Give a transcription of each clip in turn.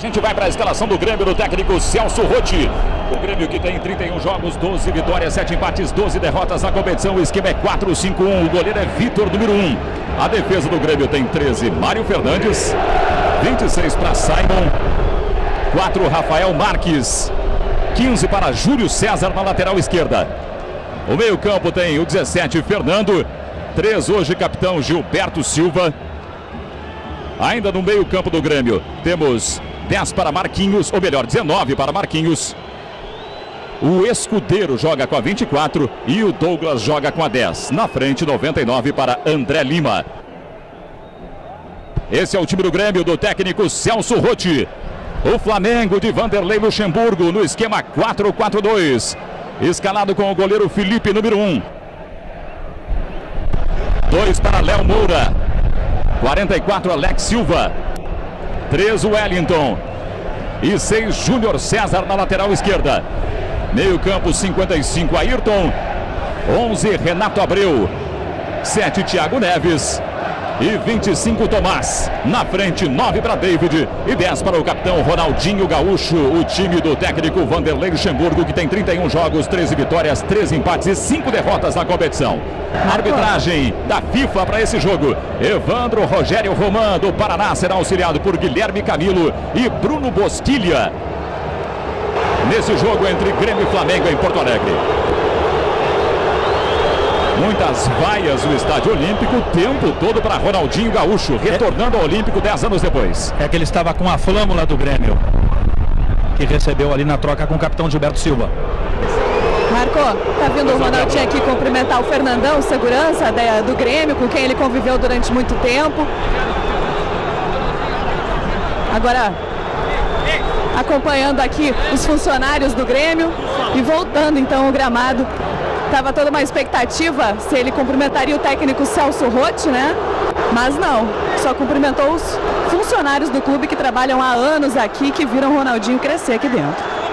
gente vai para a escalação do Grêmio do técnico Celso Rotti. O Grêmio que tem 31 jogos, 12 vitórias, 7 empates, 12 derrotas na competição. O esquema é 4-5-1. O goleiro é Vitor, número 1. A defesa do Grêmio tem 13, Mário Fernandes. 26 para Simon. 4, Rafael Marques. 15 para Júlio César na lateral esquerda. O meio-campo tem o 17, Fernando. 3 hoje, capitão Gilberto Silva. Ainda no meio-campo do Grêmio, temos 10 para Marquinhos, ou melhor, 19 para Marquinhos. O Escudeiro joga com a 24 e o Douglas joga com a 10. Na frente, 99 para André Lima. Esse é o time do Grêmio do técnico Celso Rotti. O Flamengo de Vanderlei Luxemburgo no esquema 4-4-2. Escalado com o goleiro Felipe, número 1. 2 para Léo Moura. 44, Alex Silva. 3, Wellington. E 6, Júnior César na lateral esquerda. Meio campo, 55, Ayrton. 11, Renato Abreu. 7, Thiago Neves. E 25, Tomás. Na frente, 9 para David e 10 para o capitão Ronaldinho Gaúcho. O time do técnico Vanderlei Luxemburgo, que tem 31 jogos, 13 vitórias, 13 empates e 5 derrotas na competição. Arbitragem da FIFA para esse jogo. Evandro Rogério Roman, do Paraná, será auxiliado por Guilherme Camilo e Bruno Bosquilha. Nesse jogo entre Grêmio e Flamengo em Porto Alegre. Muitas vaias no Estádio Olímpico, o tempo todo para Ronaldinho Gaúcho, retornando ao Olímpico 10 anos depois. É que ele estava com a flâmula do Grêmio, que recebeu ali na troca com o capitão Gilberto Silva. Marco, tá vindo o Ronaldinho aqui cumprimentar o Fernandão, segurança do Grêmio, com quem ele conviveu durante muito tempo. Agora, acompanhando aqui os funcionários do Grêmio e voltando então ao gramado. Tava toda uma expectativa se ele cumprimentaria o técnico Celso Rotti, né? Mas não, só cumprimentou os funcionários do clube que trabalham há anos aqui, que viram o Ronaldinho crescer aqui dentro.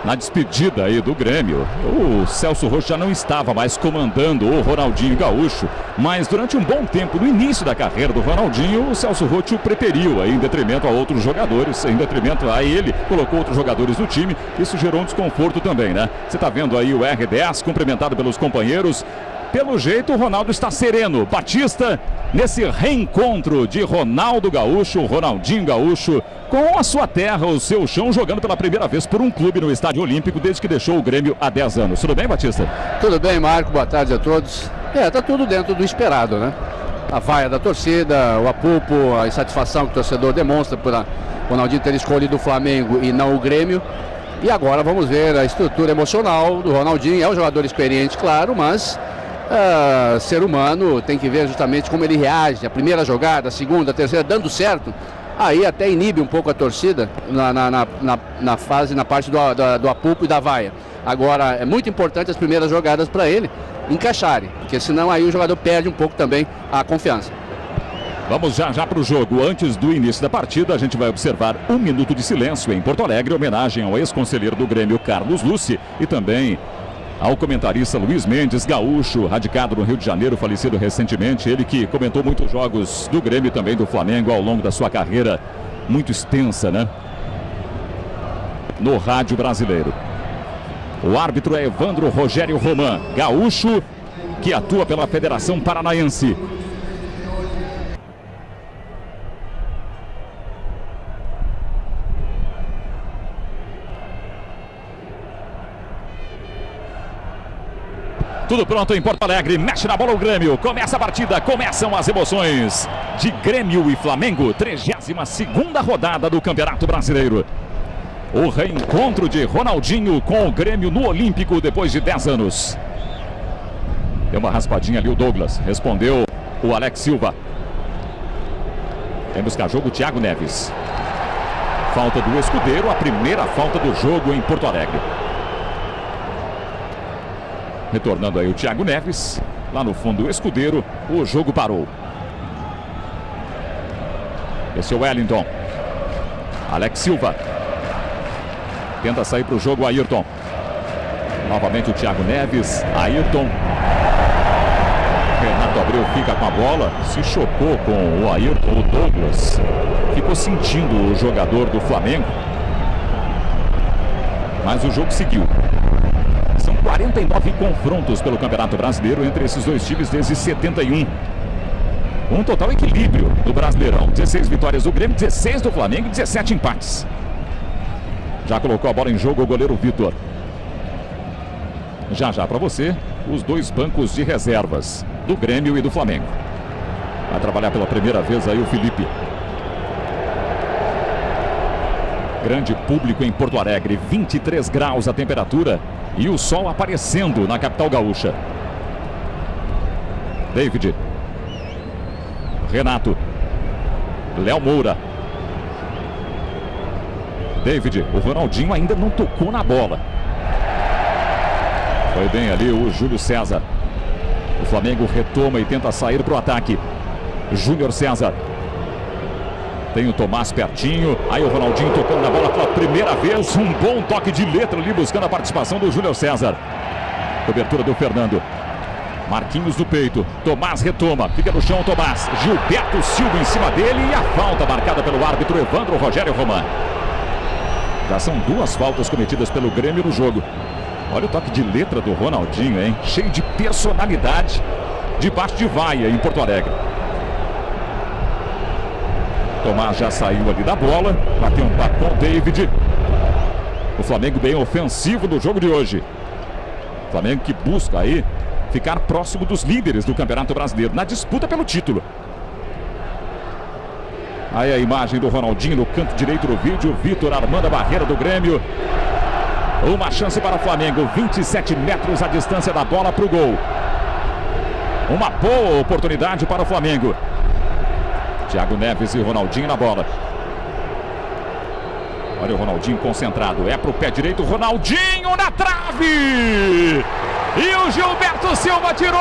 Na despedida aí do Grêmio, o Celso Rotti já não estava mais comandando o Ronaldinho Gaúcho, mas durante um bom tempo, no início da carreira do Ronaldinho, o Celso Rotti o preteriu aí, em detrimento a outros jogadores, em detrimento a ele, colocou outros jogadores no time. Isso gerou um desconforto também, né? Você está vendo aí o R10 cumprimentado pelos companheiros. Pelo jeito, o Ronaldo está sereno. Batista, nesse reencontro de Ronaldo Gaúcho, Ronaldinho Gaúcho, com a sua terra, o seu chão, jogando pela primeira vez por um clube no Estádio Olímpico, desde que deixou o Grêmio há 10 anos. Tudo bem, Batista? Tudo bem, Marco. Boa tarde a todos. Tá tudo dentro do esperado, né? A vaia da torcida, o apupo, a insatisfação que o torcedor demonstra por o Ronaldinho ter escolhido o Flamengo e não o Grêmio. E agora vamos ver a estrutura emocional do Ronaldinho. É um jogador experiente, claro, mas... ser humano tem que ver justamente como ele reage. A primeira jogada, a segunda, a terceira, dando certo, aí até inibe um pouco a torcida na fase, na parte do apupo e da vaia. Agora é muito importante as primeiras jogadas para ele encaixarem, porque senão aí o jogador perde um pouco também a confiança. Vamos já para o jogo. Antes do início da partida, a gente vai observar 1 minuto de silêncio em Porto Alegre, homenagem ao ex-conselheiro do Grêmio, Carlos Lucci, e também ao comentarista Luiz Mendes, gaúcho, radicado no Rio de Janeiro, falecido recentemente. Ele que comentou muitos jogos do Grêmio e também do Flamengo ao longo da sua carreira muito extensa, né? No rádio brasileiro. O árbitro é Evandro Rogério Roman, gaúcho, que atua pela Federação Paranaense. Tudo pronto em Porto Alegre, mexe na bola o Grêmio, começa a partida, começam as emoções de Grêmio e Flamengo, 32ª rodada do Campeonato Brasileiro. O reencontro de Ronaldinho com o Grêmio no Olímpico depois de 10 anos. Deu uma raspadinha ali o Douglas, respondeu o Alex Silva. Vem buscar jogo o Thiago Neves. Falta do Escudeiro, a primeira falta do jogo em Porto Alegre. Retornando aí o Thiago Neves, lá no fundo o Escudeiro, o jogo parou. Esse é o Wellington. Alex Silva. Tenta sair para o jogo o Ayrton. Novamente o Thiago Neves, Ayrton. Renato Abreu. Gabriel fica com a bola, se chocou com o Ayrton, o Douglas. Ficou sentindo o jogador do Flamengo. Mas o jogo seguiu. São 49 confrontos pelo Campeonato Brasileiro entre esses dois times desde 71. Um total equilíbrio do Brasileirão. 16 vitórias do Grêmio, 16 do Flamengo e 17 empates. Já colocou a bola em jogo o goleiro Vitor. Já para você, os dois bancos de reservas do Grêmio e do Flamengo. Vai trabalhar pela primeira vez aí o Felipe. Grande público em Porto Alegre, 23 graus a temperatura e o sol aparecendo na capital gaúcha. David. Renato. Léo Moura. David, o Ronaldinho ainda não tocou na bola. Foi bem ali o Júlio César. O Flamengo retoma e tenta sair para o ataque. Júnior César. Tem o Tomás pertinho. Aí o Ronaldinho tocando na bola pela primeira vez. Um bom toque de letra ali buscando a participação do Júlio César. Cobertura do Fernando. Marquinhos do peito. Tomás retoma. Fica no chão o Tomás. Gilberto Silva em cima dele. E a falta marcada pelo árbitro Evandro Rogério Roman. Já são duas faltas cometidas pelo Grêmio no jogo. Olha o toque de letra do Ronaldinho, hein? Cheio de personalidade. Debaixo de vaia em Porto Alegre. Tomás já saiu ali da bola. Bateu um papo com o David. O Flamengo bem ofensivo no jogo de hoje. O Flamengo que busca aí ficar próximo dos líderes do Campeonato Brasileiro na disputa pelo título. Aí a imagem do Ronaldinho no canto direito do vídeo. Vitor armando a barreira do Grêmio. Uma chance para o Flamengo. 27 metros a distância da bola para o gol. Uma boa oportunidade para o Flamengo. Thiago Neves e Ronaldinho na bola. Olha o Ronaldinho concentrado. É para o pé direito. Ronaldinho na trave. E o Gilberto Silva tirou.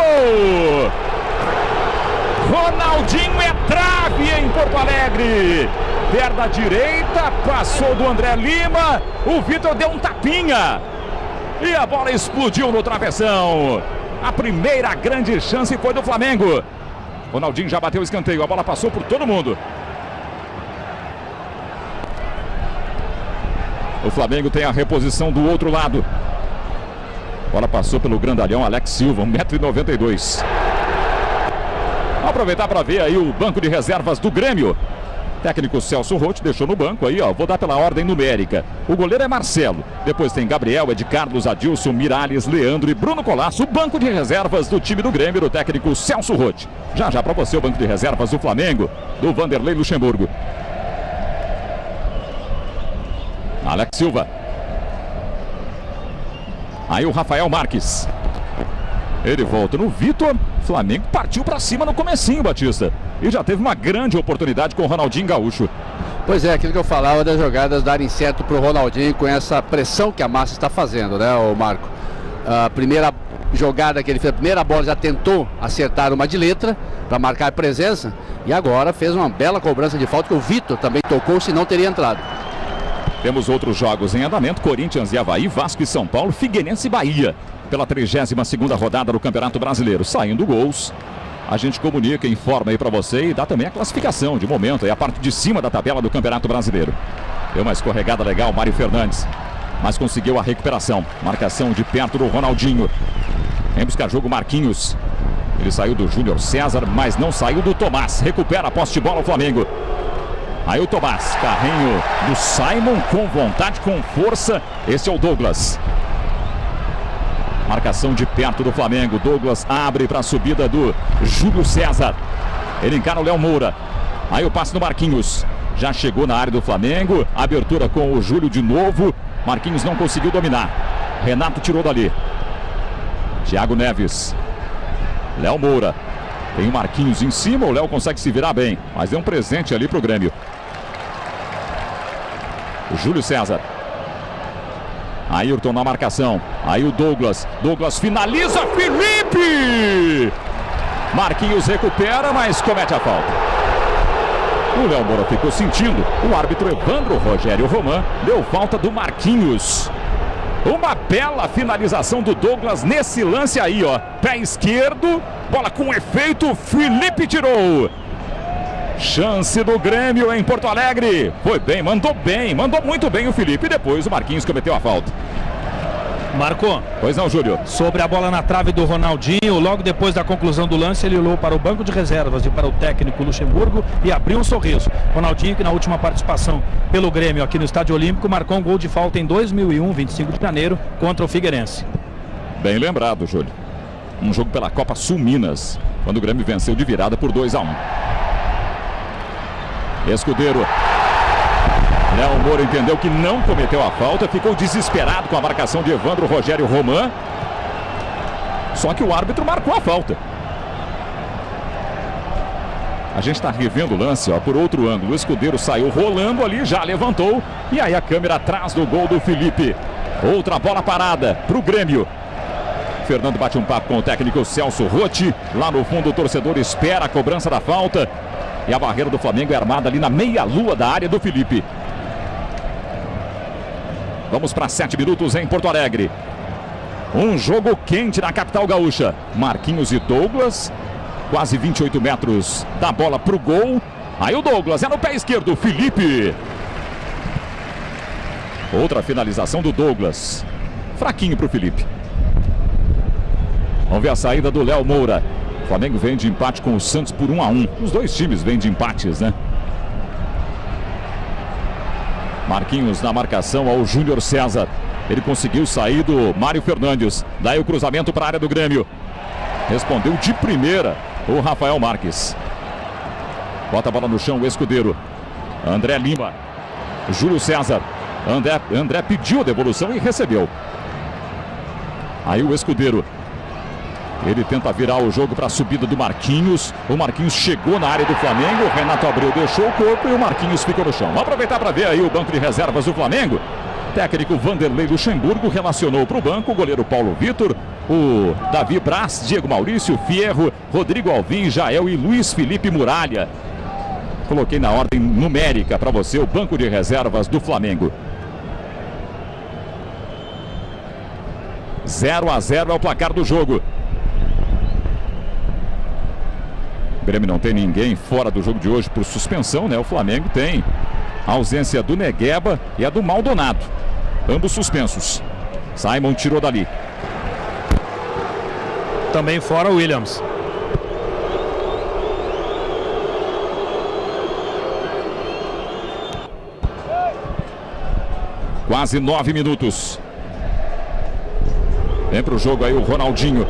Ronaldinho é trave em Porto Alegre. Perna direita, passou do André Lima. O Vitor deu um tapinha. E a bola explodiu no travessão. A primeira grande chance foi do Flamengo. Ronaldinho já bateu o escanteio. A bola passou por todo mundo. O Flamengo tem a reposição do outro lado. A bola passou pelo grandalhão Alex Silva, 1,92 m. Vamos aproveitar para ver aí o banco de reservas do Grêmio. Técnico Celso Roth deixou no banco aí, ó. Vou dar pela ordem numérica. O goleiro é Marcelo. Depois tem Gabriel, Ed Carlos, Adilson, Miralles, Leandro e Bruno Colasso. O banco de reservas do time do Grêmio, do técnico Celso Roth. Já para você o banco de reservas do Flamengo, do Vanderlei Luxemburgo. Alex Silva. Aí o Rafael Marques. Ele volta no Vitor. Flamengo partiu para cima no comecinho, Batista. E já teve uma grande oportunidade com o Ronaldinho Gaúcho. Pois é, aquilo que eu falava das jogadas darem certo para o Ronaldinho com essa pressão que a massa está fazendo, né, o Marco? A primeira jogada que ele fez, a primeira bola já tentou acertar uma de letra para marcar a presença. E agora fez uma bela cobrança de falta que o Vitor também tocou, senão teria entrado. Temos outros jogos em andamento. Corinthians e Avaí, Vasco e São Paulo, Figueirense e Bahia. Pela 32ª rodada do Campeonato Brasileiro. Saindo gols, a gente comunica, informa aí para você e dá também a classificação de momento. É a parte de cima da tabela do Campeonato Brasileiro. Deu uma escorregada legal, Mário Fernandes. Mas conseguiu a recuperação. Marcação de perto do Ronaldinho. Em buscar jogo Marquinhos. Ele saiu do Júnior César, mas não saiu do Tomás. Recupera a posse de bola o Flamengo. Aí o Tomás. Carrinho do Simon com vontade, com força. Esse é o Douglas. Marcação de perto do Flamengo. Douglas abre para a subida do Júlio César. Ele encara o Léo Moura. Aí o passe do Marquinhos. Já chegou na área do Flamengo. Abertura com o Júlio de novo. Marquinhos não conseguiu dominar. Renato tirou dali. Thiago Neves. Léo Moura. Tem o Marquinhos em cima. O Léo consegue se virar bem. Mas deu um presente ali para o Grêmio. O Júlio César. Ayrton na marcação. Aí o Douglas. Douglas finaliza. Felipe! Marquinhos recupera, mas comete a falta. O Léo Moura ficou sentindo. O árbitro Evandro Rogério Roman deu falta do Marquinhos. Uma bela finalização do Douglas nesse lance aí, ó. Pé esquerdo, bola com efeito, Felipe tirou. Chance do Grêmio em Porto Alegre. Foi bem, mandou muito bem o Felipe. E depois o Marquinhos cometeu a falta. Marcou. Pois não, Júlio. Sobre a bola na trave do Ronaldinho, logo depois da conclusão do lance, ele olhou para o banco de reservas e para o técnico Luxemburgo e abriu um sorriso. Ronaldinho, que na última participação pelo Grêmio aqui no Estádio Olímpico, marcou um gol de falta em 2001, 25 de janeiro, contra o Figueirense. Bem lembrado, Júlio. Um jogo pela Copa Sul Minas, quando o Grêmio venceu de virada por 2-1. Escudeiro. Léo Moura entendeu que não cometeu a falta, ficou desesperado com a marcação de Evandro Rogério Roman. Só que o árbitro marcou a falta. A gente está revendo o lance, ó, por outro ângulo. O Escudeiro saiu rolando ali, já levantou. E aí a câmera atrás do gol do Felipe. Outra bola parada para o Grêmio. Fernando bate um papo com o técnico Celso Rotti. Lá no fundo o torcedor espera a cobrança da falta. E a barreira do Flamengo é armada ali na meia-lua da área do Felipe. Vamos para 7 minutos em Porto Alegre. Um jogo quente na capital gaúcha. Marquinhos e Douglas. Quase 28 metros da bola para o gol. Aí o Douglas é no pé esquerdo. Felipe. Outra finalização do Douglas. Fraquinho para o Felipe. Vamos ver a saída do Léo Moura. O Flamengo vem de empate com o Santos por 1-1. Os dois times vêm de empates, né? Marquinhos na marcação ao Júnior César. Ele conseguiu sair do Mário Fernandes. Daí o cruzamento para a área do Grêmio. Respondeu de primeira o Rafael Marques. Bota a bola no chão o Escudeiro. André Lima. Júlio César. André pediu a devolução e recebeu. Aí o Escudeiro. Ele tenta virar o jogo para a subida do Marquinhos. O Marquinhos chegou na área do Flamengo. O Renato Abreu deixou o corpo e o Marquinhos ficou no chão. Vamos aproveitar para ver aí o banco de reservas do Flamengo. Técnico Vanderlei Luxemburgo relacionou para o banco o goleiro Paulo Vitor, o Davi Braz, Diego Maurício, Fierro, Rodrigo Alvim, Jael e Luiz Felipe Muralha. Coloquei na ordem numérica para você o banco de reservas do Flamengo. 0-0 é o placar do jogo. O Grêmio não tem ninguém fora do jogo de hoje por suspensão, né? O Flamengo tem a ausência do Negueba e a do Maldonado. Ambos suspensos. Simon tirou dali. Também fora o Williams. Quase 9 minutos. Vem pro jogo aí o Ronaldinho.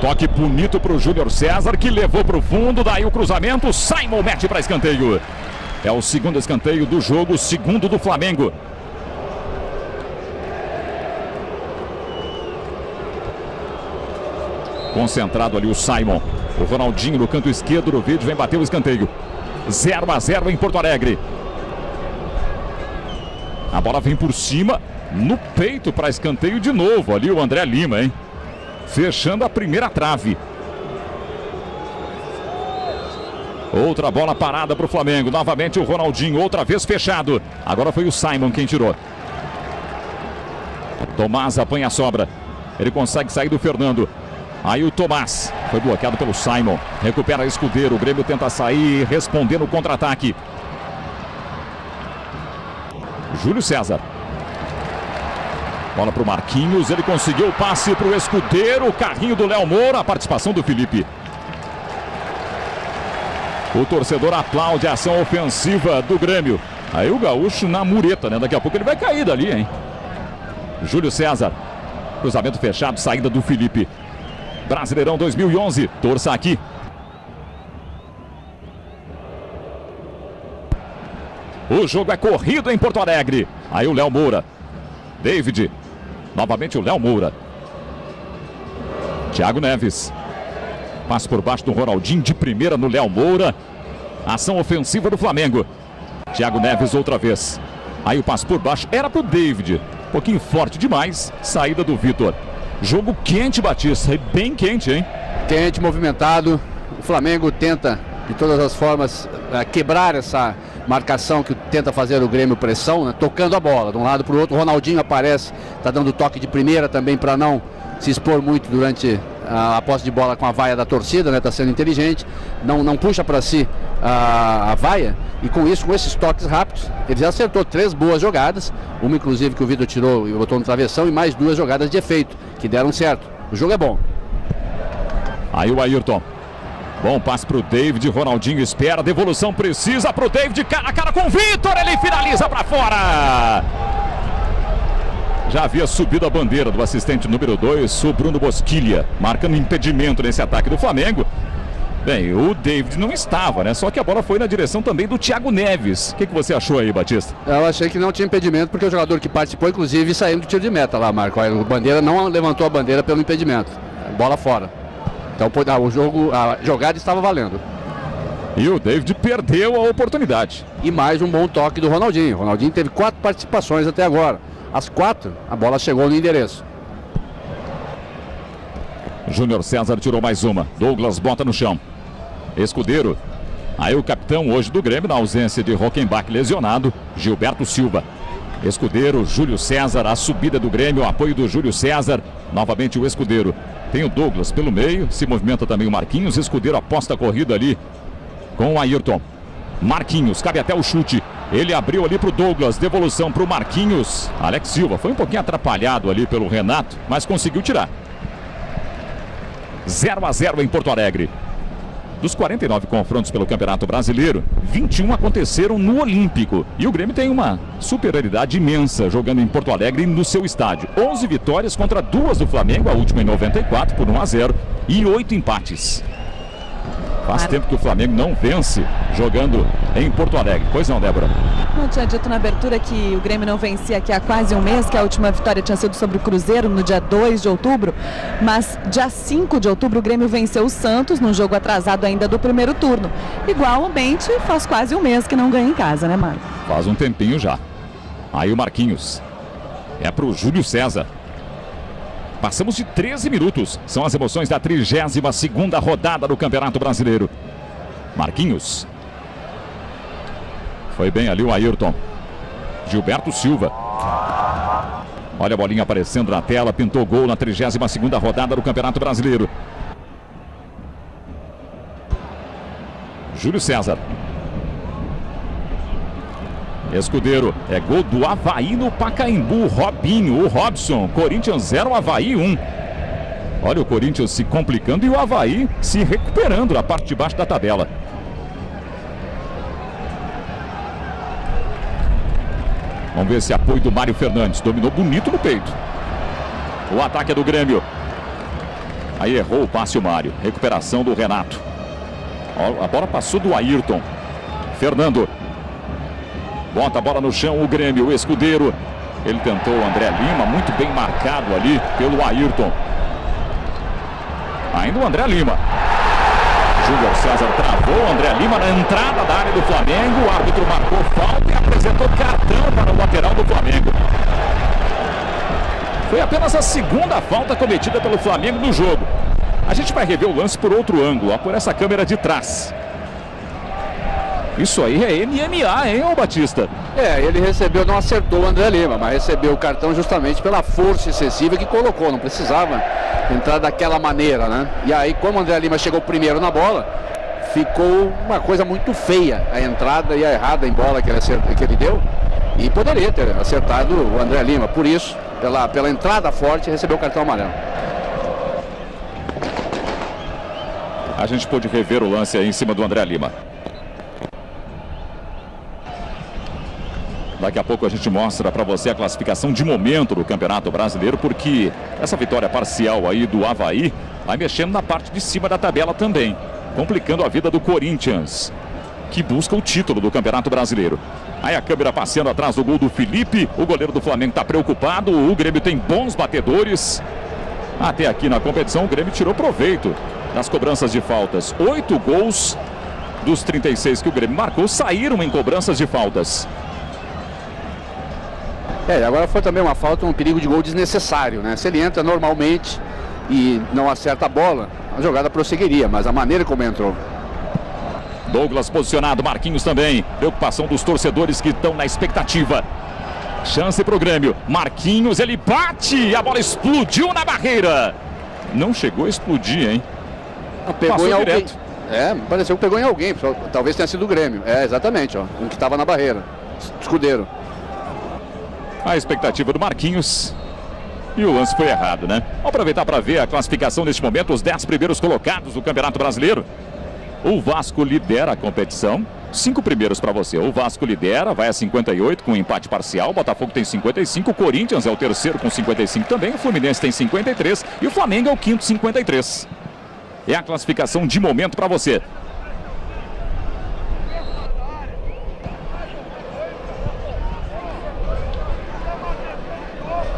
Toque bonito para o Júnior César, que levou para o fundo. Daí o cruzamento, Simon mete para escanteio. É o segundo escanteio do jogo, segundo do Flamengo. Concentrado ali o Simon. O Ronaldinho no canto esquerdo do vídeo vem bater o escanteio. 0-0 em Porto Alegre. A bola vem por cima, no peito para escanteio de novo. Ali o André Lima, hein? Fechando a primeira trave. Outra bola parada para o Flamengo. Novamente o Ronaldinho, outra vez fechado. Agora foi o Simon quem tirou. Tomás apanha a sobra. Ele consegue sair do Fernando. Aí o Tomás foi bloqueado pelo Simon. Recupera Escudeiro. O Grêmio tenta sair, responder no contra-ataque. Júlio César. Bola para o Marquinhos, ele conseguiu o passe para o Escudeiro, o carrinho do Léo Moura, a participação do Felipe. O torcedor aplaude a ação ofensiva do Grêmio. Aí o gaúcho na mureta, né? Daqui a pouco ele vai cair dali, hein? Júlio César. Cruzamento fechado, saída do Felipe. Brasileirão 2011, torça aqui. O jogo é corrido em Porto Alegre. Aí o Léo Moura. David. Novamente o Léo Moura. Thiago Neves. Passa por baixo do Ronaldinho, de primeira no Léo Moura. Ação ofensiva do Flamengo. Thiago Neves outra vez. Aí o passo por baixo era pro David. Um pouquinho forte demais. Saída do Vitor. Jogo quente, Batista. Bem quente, hein? Quente, movimentado. O Flamengo tenta de todas as formas quebrar essa marcação que tenta fazer o Grêmio pressão, né? Tocando a bola de um lado para o outro. O Ronaldinho aparece, está dando toque de primeira também para não se expor muito durante a posse de bola com a vaia da torcida, né? Está sendo inteligente, não puxa para si a vaia, e com isso, com esses toques rápidos, ele já acertou 3 boas jogadas, uma inclusive que o Vitor tirou e botou no travessão, e mais 2 jogadas de efeito que deram certo. O jogo é bom. Aí o Ayrton, bom passe para o David, Ronaldinho espera, devolução precisa para o David, cara a cara com o Vitor, ele finaliza para fora. Já havia subido a bandeira do assistente número 2, o Bruno Bosquilha, marcando impedimento nesse ataque do Flamengo. Bem, o David não estava, né? Só que a bola foi na direção também do Thiago Neves. O que você achou aí, Batista? Eu achei que não tinha impedimento, porque o jogador que participou, inclusive, saiu do tiro de meta lá, Marco. O bandeira não levantou a bandeira pelo impedimento. Bola fora. Então a jogada estava valendo. E o David perdeu a oportunidade. E mais um bom toque do Ronaldinho. O Ronaldinho teve 4 participações até agora. As 4, a bola chegou no endereço. Júnior César tirou mais uma. Douglas bota no chão. Escudeiro. Aí o capitão hoje do Grêmio, na ausência de Rockenbach lesionado, Gilberto Silva. Escudeiro, Júlio César, a subida do Grêmio, o apoio do Júlio César. Novamente o Escudeiro. Tem o Douglas pelo meio, se movimenta também o Marquinhos. Escudeiro aposta a corrida ali com o Ayrton. Marquinhos, cabe até o chute. Ele abriu ali para o Douglas, devolução para o Marquinhos. Alex Silva foi um pouquinho atrapalhado ali pelo Renato, mas conseguiu tirar. 0-0 em Porto Alegre. Dos 49 confrontos pelo Campeonato Brasileiro, 21 aconteceram no Olímpico. E o Grêmio tem uma superioridade imensa jogando em Porto Alegre no seu estádio. 11 vitórias contra 2 do Flamengo, a última em 94 por 1-0, e 8 empates. Faz tempo que o Flamengo não vence jogando em Porto Alegre. Pois não, Débora? Não tinha dito na abertura que o Grêmio não vencia aqui há quase um mês, que a última vitória tinha sido sobre o Cruzeiro no dia 2 de outubro, mas dia 5 de outubro o Grêmio venceu o Santos num jogo atrasado ainda do primeiro turno. Igualmente, faz quase um mês que não ganha em casa, né, Marco? Faz um tempinho já. Aí o Marquinhos. É para o Júlio César. Passamos de 13 minutos. São as emoções da 32ª rodada do Campeonato Brasileiro. Marquinhos. Foi bem ali o Ayrton. Gilberto Silva. Olha a bolinha aparecendo na tela. Pintou gol na 32ª rodada do Campeonato Brasileiro. Júlio César. Escudeiro, é gol do Avaí no Pacaembu. Robinho, o Robson. Corinthians 0, Avaí 1. Olha o Corinthians se complicando e o Avaí se recuperando na parte de baixo da tabela. Vamos ver esse apoio do Mário Fernandes. Dominou bonito no peito. O ataque é do Grêmio. Aí errou o passe o Mário. Recuperação do Renato. A bola passou do Ayrton. Fernando. Bota a bola no chão o Grêmio, o Escudeiro. Ele tentou o André Lima, muito bem marcado ali pelo Ayrton. Ainda o André Lima. Júlio César travou o André Lima na entrada da área do Flamengo. O árbitro marcou falta e apresentou cartão para o lateral do Flamengo. Foi apenas a segunda falta cometida pelo Flamengo no jogo. A gente vai rever o lance por outro ângulo, ó, por essa câmera de trás. Isso aí é MMA, hein, ô Batista? Ele recebeu, não acertou o André Lima, mas recebeu o cartão justamente pela força excessiva que colocou. Não precisava entrar daquela maneira, né? E aí, como o André Lima chegou primeiro na bola, ficou uma coisa muito feia a entrada e a errada em bola que ele deu. E poderia ter acertado o André Lima. Por isso, pela entrada forte, recebeu o cartão amarelo. A gente pôde rever o lance aí em cima do André Lima. Daqui a pouco a gente mostra para você a classificação de momento do Campeonato Brasileiro, porque essa vitória parcial aí do Avaí vai mexendo na parte de cima da tabela também, complicando a vida do Corinthians, que busca o título do Campeonato Brasileiro. Aí a câmera passeando atrás do gol do Felipe, o goleiro do Flamengo está preocupado, o Grêmio tem bons batedores. Até aqui na competição o Grêmio tirou proveito das cobranças de faltas. 8 gols dos 36 que o Grêmio marcou saíram em cobranças de faltas. Agora foi também uma falta, um perigo de gol desnecessário, né? Se ele entra normalmente e não acerta a bola, a jogada prosseguiria, mas a maneira como entrou. Douglas posicionado, Marquinhos também. Preocupação dos torcedores que estão na expectativa. Chance para o Grêmio. Marquinhos, ele bate. A bola explodiu na barreira. Não chegou a explodir, hein? Não, pegou passou em alguém. direto. Pareceu que pegou em alguém. Talvez tenha sido o Grêmio. Exatamente, ó. Um que estava na barreira. Escudeiro. A expectativa do Marquinhos. E o lance foi errado, né? Vamos aproveitar para ver a classificação neste momento. Os 10 primeiros colocados do Campeonato Brasileiro. O Vasco lidera a competição. 5 primeiros para você. O Vasco lidera, vai a 58 com um empate parcial. O Botafogo tem 55. O Corinthians é o terceiro com 55 também. O Fluminense tem 53. E o Flamengo é o quinto, 53. É a classificação de momento para você.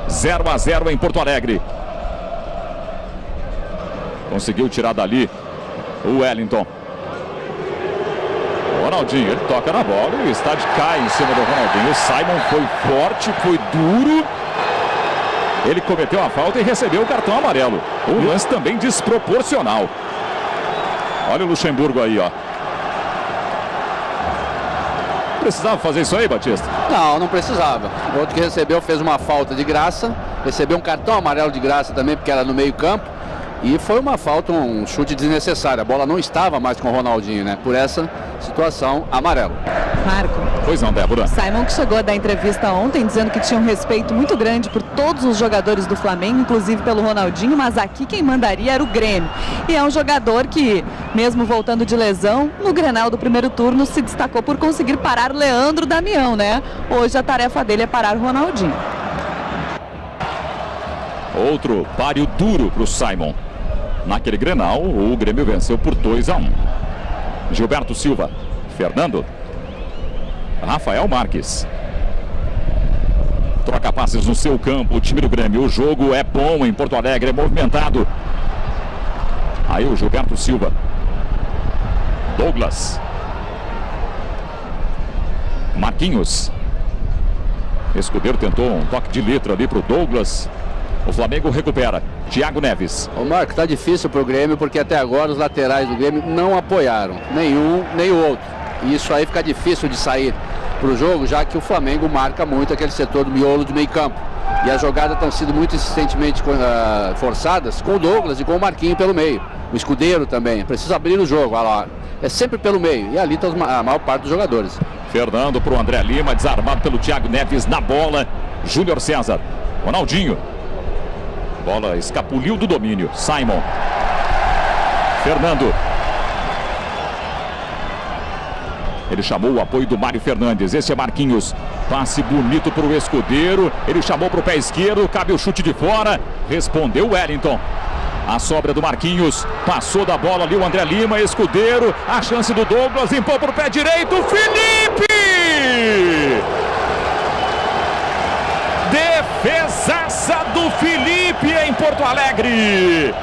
Zero a 0 em Porto Alegre. Conseguiu tirar dali o Wellington. O Ronaldinho, ele toca na bola e o estádio cai em cima do Ronaldinho. O Simon foi forte, foi duro. Ele cometeu a falta e recebeu o cartão amarelo. O lance também desproporcional. Olha o Luxemburgo aí, ó. Precisava fazer isso aí, Batista? Não precisava. O outro que recebeu fez uma falta de graça. Recebeu um cartão amarelo de graça também, porque era no meio campo. E foi uma falta, um chute desnecessário. A bola não estava mais com o Ronaldinho, né? Por essa situação, amarelo. Marco. Pois não, Débora. Simon que chegou a dar entrevista ontem dizendo que tinha um respeito muito grande por todos os jogadores do Flamengo, inclusive pelo Ronaldinho, mas aqui quem mandaria era o Grêmio. E é um jogador que, mesmo voltando de lesão, no Grenal do primeiro turno se destacou por conseguir parar o Leandro Damião, né? Hoje a tarefa dele é parar o Ronaldinho. Outro páreo duro para o Simon. Naquele Grenal, o Grêmio venceu por 2 a 1. Gilberto Silva, Fernando, Rafael Marques. Troca passes no seu campo, o time do Grêmio. O jogo é bom em Porto Alegre, é movimentado. Aí o Gilberto Silva. Douglas. Marquinhos. Escudeiro tentou um toque de letra ali para o Douglas. O Flamengo recupera. Thiago Neves. Ô Marco, tá difícil pro Grêmio porque até agora os laterais do Grêmio não apoiaram. Nenhum, nem o outro. E isso aí fica difícil de sair pro jogo, já que o Flamengo marca muito aquele setor do miolo de meio campo. E as jogadas estão sendo muito insistentemente forçadas com o Douglas e com o Marquinhos pelo meio. O Escudeiro também. Precisa abrir o jogo. Olha lá. É sempre pelo meio. E ali está a maior parte dos jogadores. Fernando pro André Lima, desarmado pelo Thiago Neves na bola. Júnior César. Ronaldinho. Bola escapuliu do domínio. Simon. Fernando. Ele chamou o apoio do Mário Fernandes. Esse é Marquinhos. Passe bonito para o Escudeiro. Ele chamou para o pé esquerdo. Cabe o chute de fora. Respondeu Wellington. A sobra do Marquinhos. Passou da bola ali o André Lima. Escudeiro. A chance do Douglas. Limpou para o pé direito. Felipe! Defesaça do Felipe em Porto Alegre.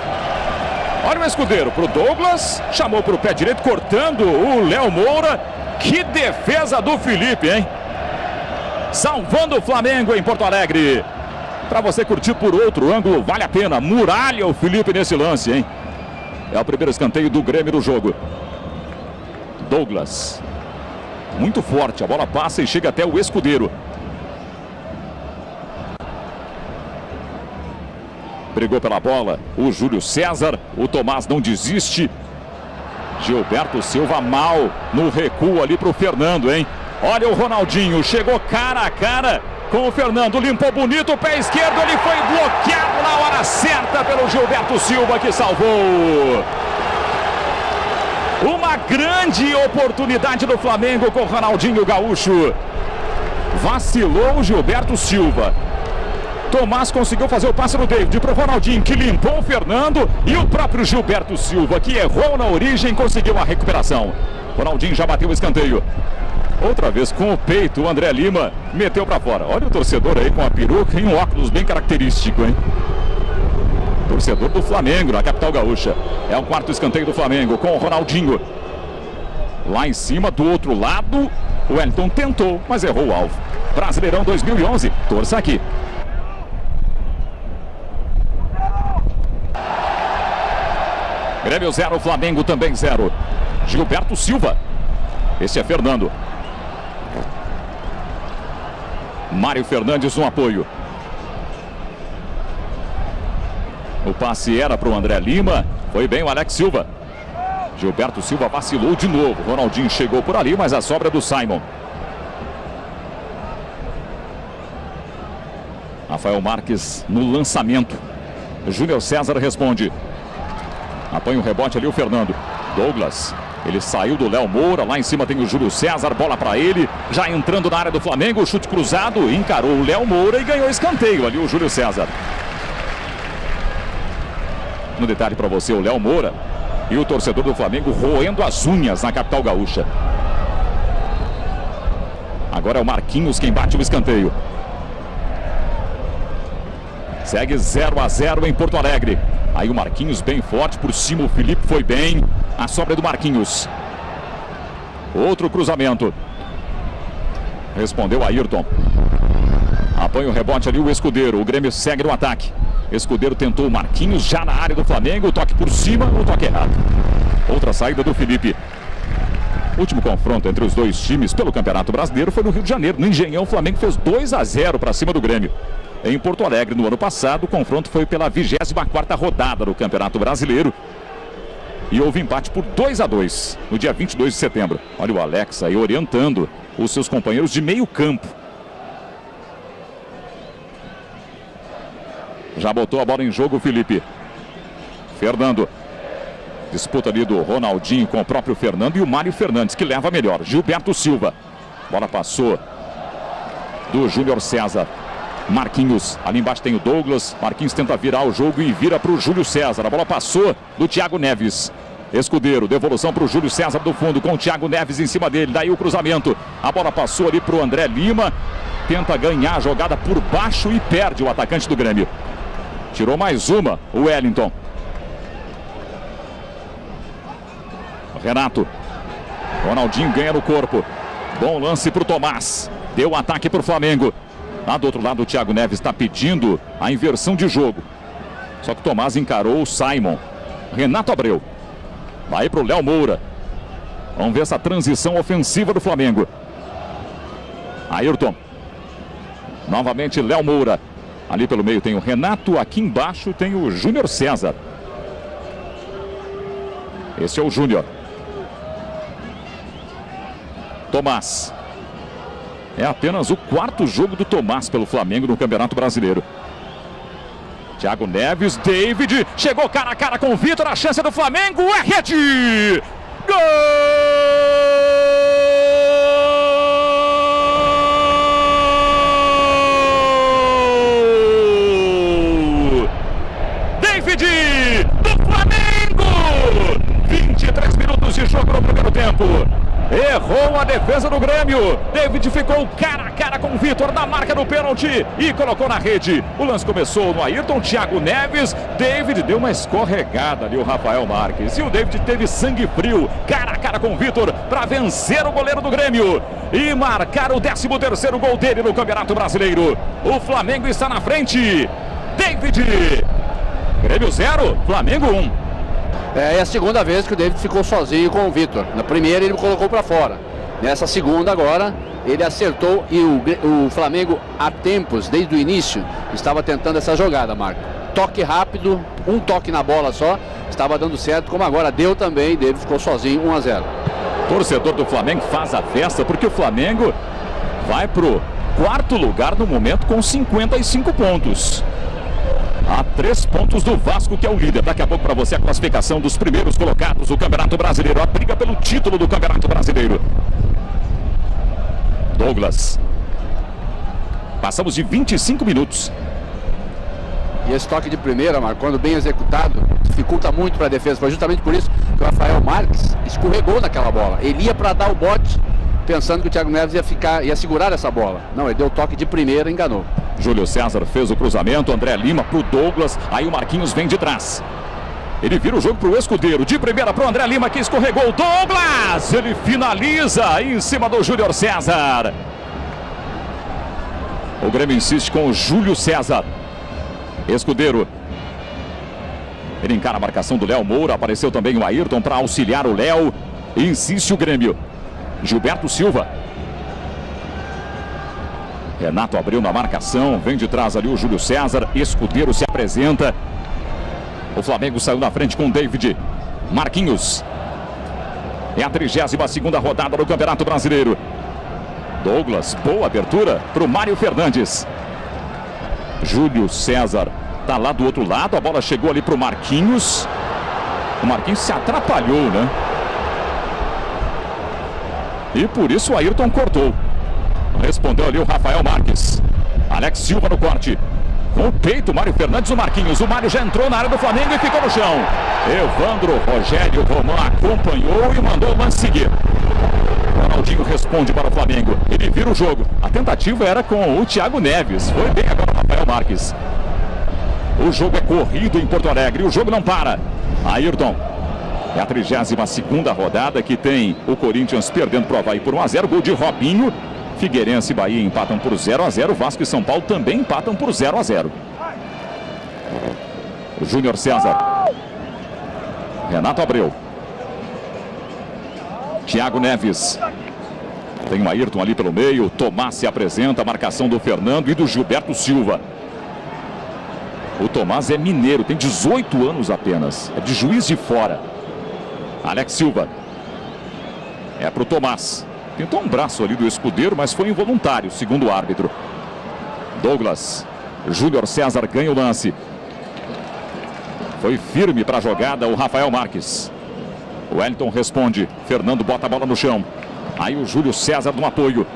Olha o Escudeiro pro Douglas. Chamou pro pé direito, cortando o Léo Moura. Que defesa do Felipe, hein? Salvando o Flamengo em Porto Alegre. Para você curtir por outro ângulo, vale a pena. Muralha o Felipe nesse lance, hein? É o primeiro escanteio do Grêmio no jogo. Douglas. Muito forte, a bola passa e chega até o Escudeiro. Brigou pela bola o Júlio César. O Tomás não desiste. Gilberto Silva mal no recuo ali para o Fernando, hein? Olha o Ronaldinho, chegou cara a cara com o Fernando, limpou bonito o pé esquerdo, ele foi bloqueado na hora certa pelo Gilberto Silva, que salvou. Uma grande oportunidade do Flamengo com o Ronaldinho Gaúcho. Vacilou o Gilberto Silva. Tomás conseguiu fazer o passe no David para o Ronaldinho, que limpou o Fernando, e o próprio Gilberto Silva, que errou na origem, conseguiu a recuperação. Ronaldinho já bateu o escanteio. Outra vez com o peito, o André Lima meteu para fora. Olha o torcedor aí com a peruca e um óculos bem característico, hein? Torcedor do Flamengo, na capital gaúcha. É o quarto escanteio do Flamengo com o Ronaldinho. Lá em cima, do outro lado, o Wellington tentou, mas errou o alvo. Brasileirão 2011, torça aqui. Grêmio 0, Flamengo também 0. Gilberto Silva. Esse é Fernando. Mário Fernandes no apoio. O passe era para o André Lima. Foi bem o Alex Silva. Gilberto Silva vacilou de novo. Ronaldinho chegou por ali, mas a sobra é do Simon. Rafael Marques no lançamento. Júnior César responde. Apanha o rebote ali o Fernando. Douglas. Ele saiu do Léo Moura. Lá em cima tem o Júlio César. Bola para ele. Já entrando na área do Flamengo. Chute cruzado. Encarou o Léo Moura e ganhou escanteio ali o Júlio César. No detalhe para você, o Léo Moura e o torcedor do Flamengo roendo as unhas na capital gaúcha. Agora é o Marquinhos quem bate o escanteio. Segue 0-0 em Porto Alegre. Aí o Marquinhos bem forte por cima, o Felipe foi bem. A sobra é do Marquinhos. Outro cruzamento. Respondeu Ayrton. Apanha o rebote ali o Escudeiro. O Grêmio segue no ataque. Escudeiro tentou o Marquinhos já na área do Flamengo. Toque por cima, o toque errado. Outra saída do Felipe. O último confronto entre os dois times pelo Campeonato Brasileiro foi no Rio de Janeiro. No Engenhão, o Flamengo fez 2-0 para cima do Grêmio. Em Porto Alegre, no ano passado, o confronto foi pela 24ª rodada do Campeonato Brasileiro. E houve empate por 2-2 no dia 22 de setembro. Olha o Alex aí orientando os seus companheiros de meio campo. Já botou a bola em jogo o Felipe. Fernando. Disputa ali do Ronaldinho com o próprio Fernando e o Mário Fernandes, que leva melhor. Gilberto Silva. Bola passou do Júnior César. Marquinhos. Ali embaixo tem o Douglas. Marquinhos tenta virar o jogo e vira para o Júlio César. A bola passou do Thiago Neves. Escudeiro. Devolução para o Júlio César do fundo com o Thiago Neves em cima dele. Daí o cruzamento. A bola passou ali para o André Lima. Tenta ganhar a jogada por baixo e perde o atacante do Grêmio. Tirou mais uma, o Wellington. Renato. Ronaldinho ganha no corpo. Bom lance para o Tomás. Deu ataque para o Flamengo. Lá do outro lado o Thiago Neves está pedindo a inversão de jogo. Só que o Tomás encarou o Simon. Renato Abreu. Vai para o Léo Moura. Vamos ver essa transição ofensiva do Flamengo. Ayrton. Novamente Léo Moura. Ali pelo meio tem o Renato, aqui embaixo tem o Júnior César. Esse é o Júnior. Tomás. É apenas o 4º jogo do Tomás pelo Flamengo no Campeonato Brasileiro. Thiago Neves, David, chegou cara a cara com o Vitor, a chance do Flamengo, é rede! Gol! Do Flamengo! 23 minutos de jogo no primeiro tempo. Errou a defesa do Grêmio. David ficou cara a cara com o Vitor na marca do pênalti e colocou na rede. O lance começou no Ayrton, Thiago Neves. David deu uma escorregada ali, o Rafael Marques. E o David teve sangue frio, cara a cara com o Vitor, para vencer o goleiro do Grêmio e marcar o 13º gol dele no Campeonato Brasileiro. O Flamengo está na frente. David. Grêmio 0, Flamengo 1. É a segunda vez que o David ficou sozinho com o Vitor. Na primeira ele colocou para fora. Nessa segunda agora ele acertou e o Flamengo há tempos, desde o início, estava tentando essa jogada, Marco. Toque rápido, um toque na bola só, estava dando certo, como agora deu também. David ficou sozinho, 1-0. Torcedor do Flamengo faz a festa porque o Flamengo vai pro 4º lugar no momento com 55 pontos. A 3 pontos do Vasco, que é o líder. Daqui a pouco para você a classificação dos primeiros colocados do Campeonato Brasileiro. A briga pelo título do Campeonato Brasileiro. Douglas. Passamos de 25 minutos. E esse toque de primeira, Marco, quando bem executado, dificulta muito para a defesa. Foi justamente por isso que o Rafael Marques escorregou naquela bola. Ele ia para dar o bote, pensando que o Thiago Neves ia segurar essa bola. Não, ele deu o toque de primeira e enganou. Júlio César fez o cruzamento, André Lima pro Douglas, aí o Marquinhos vem de trás. Ele vira o jogo pro Escudeiro, de primeira pro André Lima, que escorregou o Douglas. Ele finaliza em cima do Júnior César. O Grêmio insiste com o Júlio César. Escudeiro. Ele encara a marcação do Léo Moura, apareceu também o Ayrton para auxiliar o Léo. Insiste o Grêmio. Gilberto Silva. Renato abriu na marcação, vem de trás ali o Júlio César, Escudeiro se apresenta. O Flamengo saiu na frente com David. Marquinhos. É a 32ª rodada do Campeonato Brasileiro. Douglas, boa abertura para o Mário Fernandes. Júlio César está lá do outro lado, a bola chegou ali para o Marquinhos. O Marquinhos se atrapalhou, né? E por isso o Ayrton cortou. Respondeu ali o Rafael Marques. Alex Silva no corte. Com o peito, Mário Fernandes, o Marquinhos. O Mário já entrou na área do Flamengo e ficou no chão. Evandro Rogério Roman acompanhou e mandou o lance seguir. Ronaldinho responde para o Flamengo. Ele vira o jogo. A tentativa era com o Thiago Neves. Foi bem agora o Rafael Marques. O jogo é corrido em Porto Alegre. O jogo não para. Ayrton. É a 32ª rodada que tem o Corinthians perdendo para o Avaí por 1-0. Gol de Robinho. Figueirense e Bahia empatam por 0-0. Vasco e São Paulo também empatam por 0-0. O Júnior César. Renato Abreu. Thiago Neves. Tem o Ayrton ali pelo meio. Tomás se apresenta. A marcação do Fernando e do Gilberto Silva. O Tomás é mineiro. Tem 18 anos apenas. É de Juiz de Fora. Alex Silva. É para o Tomás. Tentou um braço ali do Escudeiro, mas foi involuntário, segundo o árbitro. Douglas. Júnior César ganha o lance. Foi firme para a jogada o Rafael Marques. O Wellington responde. Fernando bota a bola no chão. Aí o Júlio César no apoio.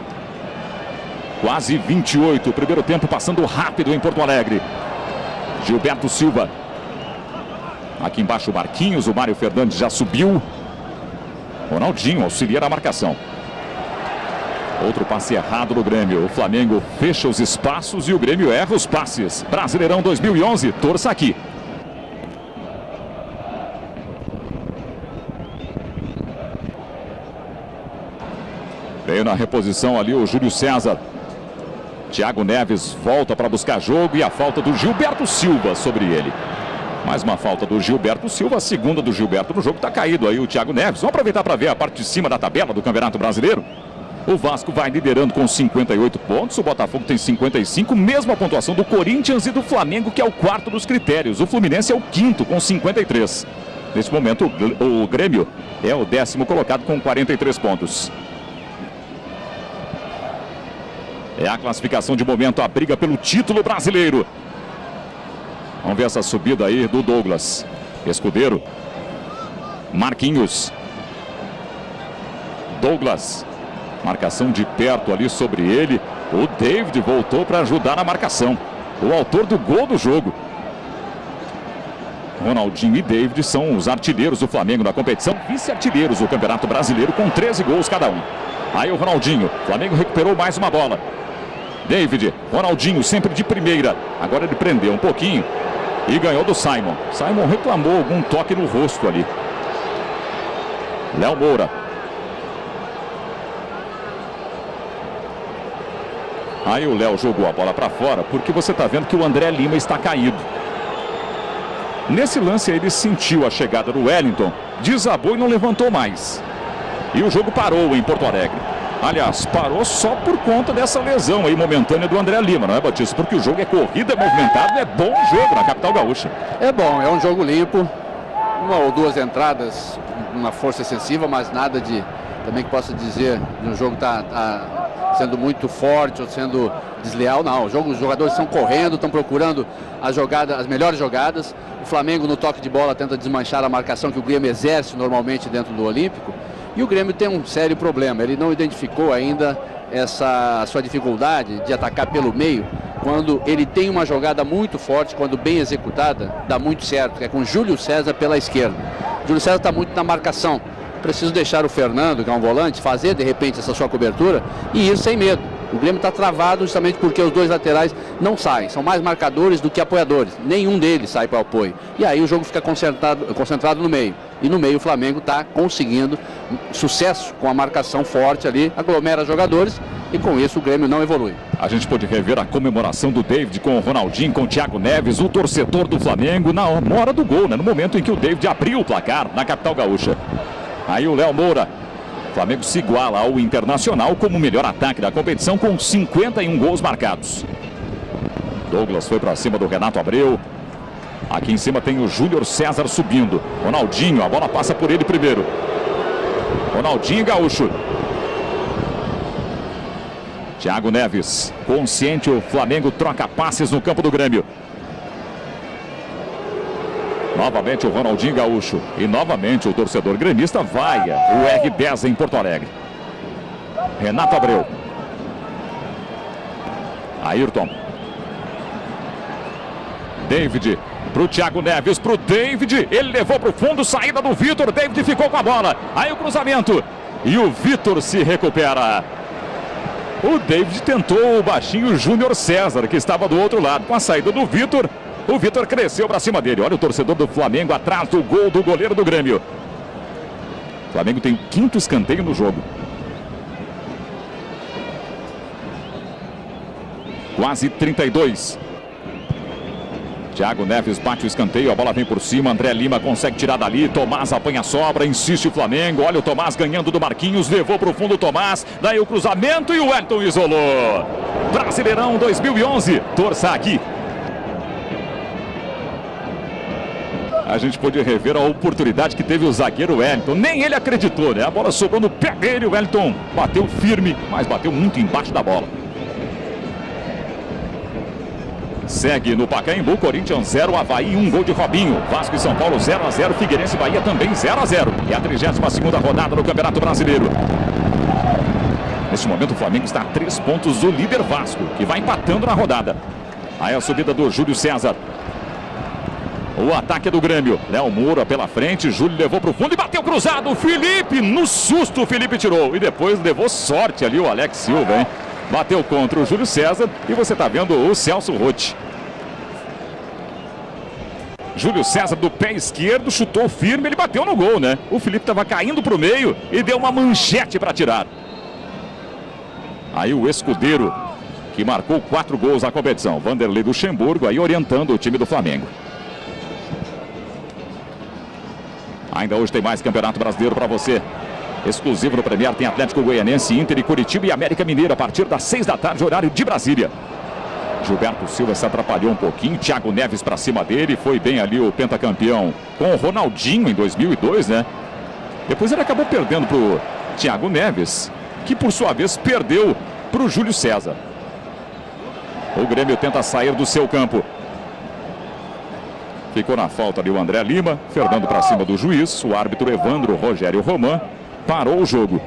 Quase 28. Primeiro tempo passando rápido em Porto Alegre. Gilberto Silva. Aqui embaixo o Marquinhos. O Mário Fernandes já subiu. Ronaldinho auxilia na marcação. Outro passe errado no Grêmio. O Flamengo fecha os espaços e o Grêmio erra os passes. Brasileirão 2011. Torça aqui. Veio na reposição ali o Júlio César. Thiago Neves volta para buscar jogo e a falta do Gilberto Silva sobre ele. Mais uma falta do Gilberto Silva, a segunda do Gilberto no jogo. Está caído aí o Thiago Neves. Vamos aproveitar para ver a parte de cima da tabela do Campeonato Brasileiro. O Vasco vai liderando com 58 pontos. O Botafogo tem 55, mesma pontuação do Corinthians e do Flamengo, que é o quarto dos critérios. O Fluminense é o quinto com 53. Nesse momento o Grêmio é o 10º colocado com 43 pontos. É a classificação de momento, a briga pelo título brasileiro. Vamos ver essa subida aí do Douglas. Escudeiro. Marquinhos. Douglas. Marcação de perto ali sobre ele. O David voltou para ajudar na marcação. O autor do gol do jogo. Ronaldinho e David são os artilheiros do Flamengo na competição. Vice-artilheiros do Campeonato Brasileiro com 13 gols cada um. Aí o Ronaldinho. O Flamengo recuperou mais uma bola. David. Ronaldinho sempre de primeira. Agora ele prendeu um pouquinho e ganhou do Simon. Simon reclamou algum toque no rosto ali. Léo Moura. Aí o Léo jogou a bola para fora porque você está vendo que o André Lima está caído. Nesse lance ele sentiu a chegada do Wellington, desabou e não levantou mais. E o jogo parou em Porto Alegre. Aliás, parou só por conta dessa lesão aí momentânea do André Lima, não é, Batista? Porque o jogo é corrida, é movimentado, é bom jogo na capital gaúcha. É bom, é um jogo limpo. Uma ou duas entradas, uma força excessiva, mas nada de também que possa dizer que o jogo está sendo muito forte ou sendo desleal. Não, os jogadores estão correndo, estão procurando as melhores jogadas. O Flamengo no toque de bola tenta desmanchar a marcação que o Grêmio exerce normalmente dentro do Olímpico. E o Grêmio tem um sério problema, ele não identificou ainda essa sua dificuldade de atacar pelo meio, quando ele tem uma jogada muito forte, quando bem executada, dá muito certo, que é com Júlio César pela esquerda. Júlio César está muito na marcação. Preciso deixar o Fernando, que é um volante, fazer de repente essa sua cobertura e ir sem medo. O Grêmio está travado justamente porque os dois laterais não saem, são mais marcadores do que apoiadores. Nenhum deles sai para o apoio. E aí o jogo fica concentrado no meio. E no meio o Flamengo está conseguindo sucesso com a marcação forte ali, aglomera jogadores e com isso o Grêmio não evolui. A gente pôde rever a comemoração do David com o Ronaldinho, com o Thiago Neves, o torcedor do Flamengo na hora do gol, né? No momento em que o David abriu o placar na capital gaúcha. Aí o Léo Moura Flamengo se iguala ao Internacional como o melhor ataque da competição com 51 gols marcados. Douglas foi para cima do Renato Abreu. Aqui em cima tem o Júnior César subindo. Ronaldinho, a bola passa por ele primeiro. Ronaldinho Gaúcho. Thiago Neves, consciente, o Flamengo troca passes no campo do Grêmio. Novamente o Ronaldinho Gaúcho. E novamente o torcedor gremista vaia o R10 em Porto Alegre. Renato Abreu. Ayrton. David. Para o Thiago Neves, para o David. Ele levou para o fundo, saída do Vitor. David ficou com a bola. Aí o cruzamento. E o Vitor se recupera. O David tentou o baixinho Júnior César, que estava do outro lado. Com a saída do Vitor, o Vitor cresceu para cima dele. Olha o torcedor do Flamengo atrás do gol do goleiro do Grêmio. O Flamengo tem o 5º escanteio no jogo. Quase 32. Thiago Neves bate o escanteio, a bola vem por cima, André Lima consegue tirar dali, Tomás apanha a sobra, insiste o Flamengo, olha o Tomás ganhando do Marquinhos, levou para o fundo o Tomás, daí o cruzamento e o Wellington isolou. Brasileirão 2011, torça aqui. A gente pôde rever a oportunidade que teve o zagueiro Wellington, nem ele acreditou, né? A bola sobrou no pé dele, o Wellington bateu firme, mas bateu muito embaixo da bola. Segue no Pacaembu, Corinthians 0, Avaí 1, gol de Robinho. Vasco e São Paulo 0-0, Figueirense e Bahia também 0-0. É a 32ª rodada do Campeonato Brasileiro. Neste momento o Flamengo está a 3 pontos do líder Vasco, que vai empatando na rodada. Aí a subida do Júlio César. O ataque é do Grêmio. Léo Moura pela frente, Júlio levou para o fundo e bateu cruzado. Felipe, no susto o Felipe tirou. E depois levou sorte ali o Alex Silva, hein? Bateu contra o Júlio César e você está vendo o Celso Rotti. Júlio César do pé esquerdo, chutou firme, ele bateu no gol, né? O Felipe estava caindo para o meio e deu uma manchete para tirar. Aí o Escudeiro, que marcou 4 gols na competição. Vanderlei Luxemburgo aí orientando o time do Flamengo. Ainda hoje tem mais Campeonato Brasileiro para você. Exclusivo no Premier tem Atlético Goianense, Inter e Curitiba e América Mineira a partir das 6 da tarde, horário de Brasília. Gilberto Silva se atrapalhou um pouquinho, Thiago Neves para cima dele, foi bem ali o pentacampeão com o Ronaldinho em 2002, né? Depois ele acabou perdendo para o Thiago Neves, que por sua vez perdeu para o Júlio César. O Grêmio tenta sair do seu campo. Ficou na falta ali o André Lima, Fernando para cima do juiz, o árbitro Evandro Rogério Roman parou o jogo.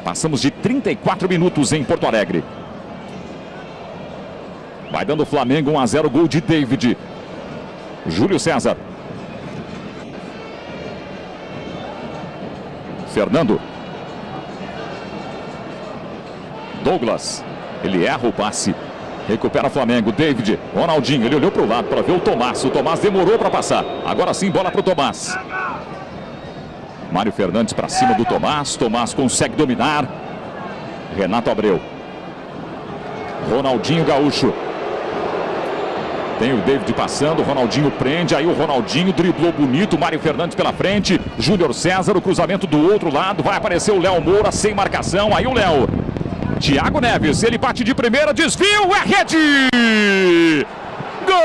Passamos de 34 minutos em Porto Alegre. Vai dando o Flamengo 1-0, gol de David. Júlio César. Fernando. Douglas. Ele erra o passe. Recupera o Flamengo, David, Ronaldinho, ele olhou para o lado para ver o Tomás demorou para passar, agora sim bola para o Tomás. Mário Fernandes para cima do Tomás consegue dominar. Renato Abreu. Ronaldinho Gaúcho. Tem o David passando, o Ronaldinho prende, aí o Ronaldinho driblou bonito, Mário Fernandes pela frente, Júnior César, o cruzamento do outro lado, vai aparecer o Léo Moura sem marcação, aí o Léo. Thiago Neves, ele bate de primeira, desvio, é rede! Gol!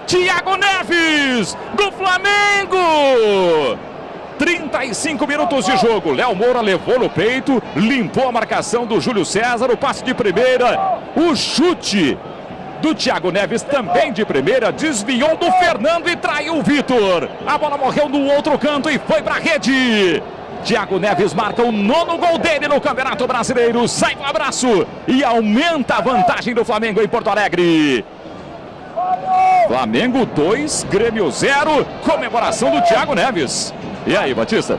Thiago Neves, do Flamengo! 35 minutos de jogo, Léo Moura levou no peito, limpou a marcação do Júlio César, o passe de primeira, o chute do Thiago Neves também de primeira, desviou do Fernando e traiu o Vitor. A bola morreu no outro canto e foi para a rede. Thiago Neves marca o 9º gol dele no Campeonato Brasileiro. Sai do abraço e aumenta a vantagem do Flamengo em Porto Alegre. Flamengo 2, Grêmio 0, comemoração do Thiago Neves. E aí, Batista?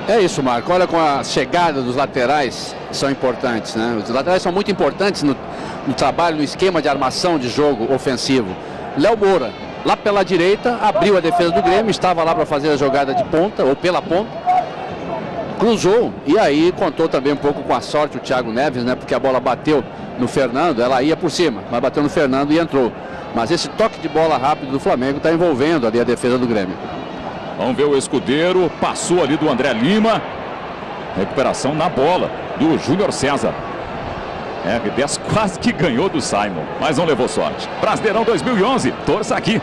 É isso, Marco. Olha, com a chegada dos laterais, são importantes, né? Os laterais são muito importantes no trabalho, no esquema de armação de jogo ofensivo. Léo Moura, lá pela direita, abriu a defesa do Grêmio, estava lá para fazer a jogada de ponta, ou pela ponta, cruzou, e aí contou também um pouco com a sorte o Thiago Neves, né? Porque a bola bateu no Fernando, ela ia por cima, mas bateu no Fernando e entrou. Mas esse toque de bola rápido do Flamengo está envolvendo ali a defesa do Grêmio. Vamos ver o Escudeiro, passou ali do André Lima. Recuperação na bola do Júnior César. R10 quase que ganhou do Simon, mas não levou sorte. Brasileirão 2011, torça aqui.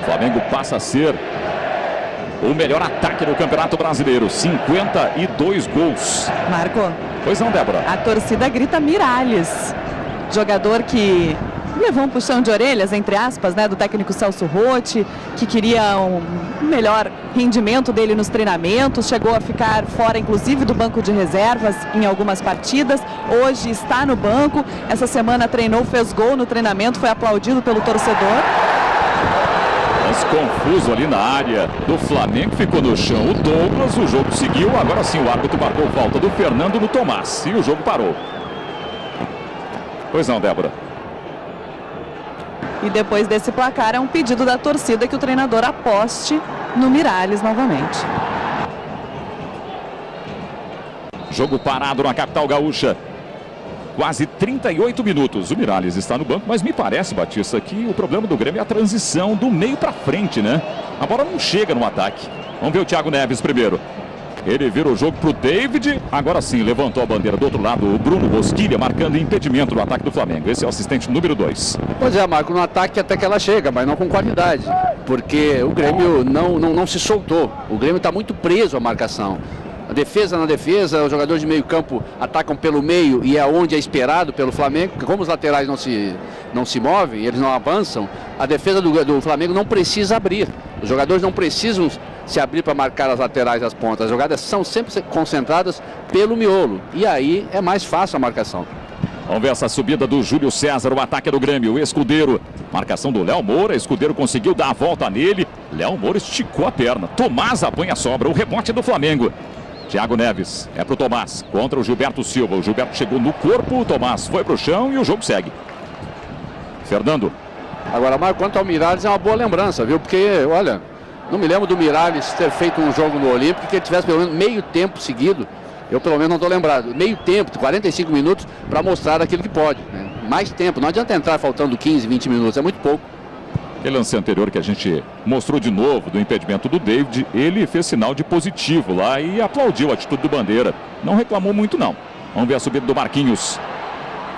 O Flamengo passa a ser o melhor ataque do Campeonato Brasileiro. 52 gols. Marco. Pois não, Débora? A torcida grita Miralles. Jogador que levou um puxão de orelhas, entre aspas, né, do técnico Celso Rotti, que queria um melhor rendimento dele nos treinamentos, chegou a ficar fora, inclusive, do banco de reservas em algumas partidas. Hoje está no banco, essa semana treinou, fez gol no treinamento, foi aplaudido pelo torcedor. Mas confuso ali na área do Flamengo, ficou no chão o Douglas, o jogo seguiu, agora sim o árbitro marcou falta do Fernando no Tomás, e o jogo parou. Pois não, Débora? E depois desse placar é um pedido da torcida que o treinador aposte no Miralles novamente. Jogo parado na capital gaúcha. Quase 38 minutos. O Miralles está no banco, mas me parece, Batista, que o problema do Grêmio é a transição do meio para frente, né? A bola não chega no ataque. Vamos ver o Thiago Neves primeiro. Ele vira o jogo para o David. Agora sim, levantou a bandeira do outro lado. O Bruno Bosquilha marcando impedimento no ataque do Flamengo. Esse é o assistente número 2. Pois é, Marco, no ataque até que ela chega, mas não com qualidade. Porque o Grêmio não se soltou. O Grêmio está muito preso à marcação. A defesa na defesa, os jogadores de meio campo atacam pelo meio e é onde é esperado pelo Flamengo, porque como os laterais não se movem, eles não avançam, a defesa do Flamengo não precisa abrir. Os jogadores não precisam se abrir para marcar as laterais e as pontas. As jogadas são sempre concentradas pelo miolo. E aí é mais fácil a marcação. Vamos ver essa subida do Júlio César, o ataque do Grêmio, o Escudeiro. Marcação do Léo Moura, Escudeiro conseguiu dar a volta nele. Léo Moura esticou a perna. Tomás apanha a sobra, o rebote do Flamengo. Thiago Neves, é pro Tomás, contra o Gilberto Silva. O Gilberto chegou no corpo, o Tomás foi pro chão e o jogo segue. Fernando. Agora, Marco, quanto ao Miralles, é uma boa lembrança, viu? Porque, olha, não me lembro do Miralles ter feito um jogo no Olímpico que ele tivesse pelo menos meio tempo seguido. Eu pelo menos não estou lembrado. Meio tempo, 45 minutos, para mostrar aquilo que pode, né? Mais tempo, não adianta entrar faltando 15, 20 minutos, é muito pouco. Aquele lance anterior que a gente mostrou de novo do impedimento do David, ele fez sinal de positivo lá e aplaudiu a atitude do Bandeira. Não reclamou muito não. Vamos ver a subida do Marquinhos.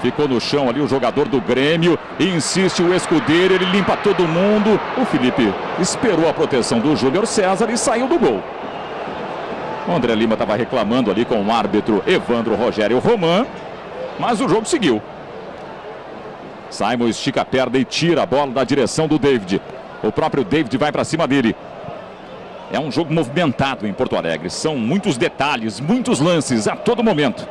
Ficou no chão ali o jogador do Grêmio. E insiste o Escudeiro, ele limpa todo mundo. O Felipe esperou a proteção do Júnior César e saiu do gol. O André Lima estava reclamando ali com o árbitro Evandro Rogério Roman. Mas o jogo seguiu. Simon estica a perna e tira a bola da direção do David. O próprio David vai para cima dele. É um jogo movimentado em Porto Alegre. São muitos detalhes, muitos lances a todo momento.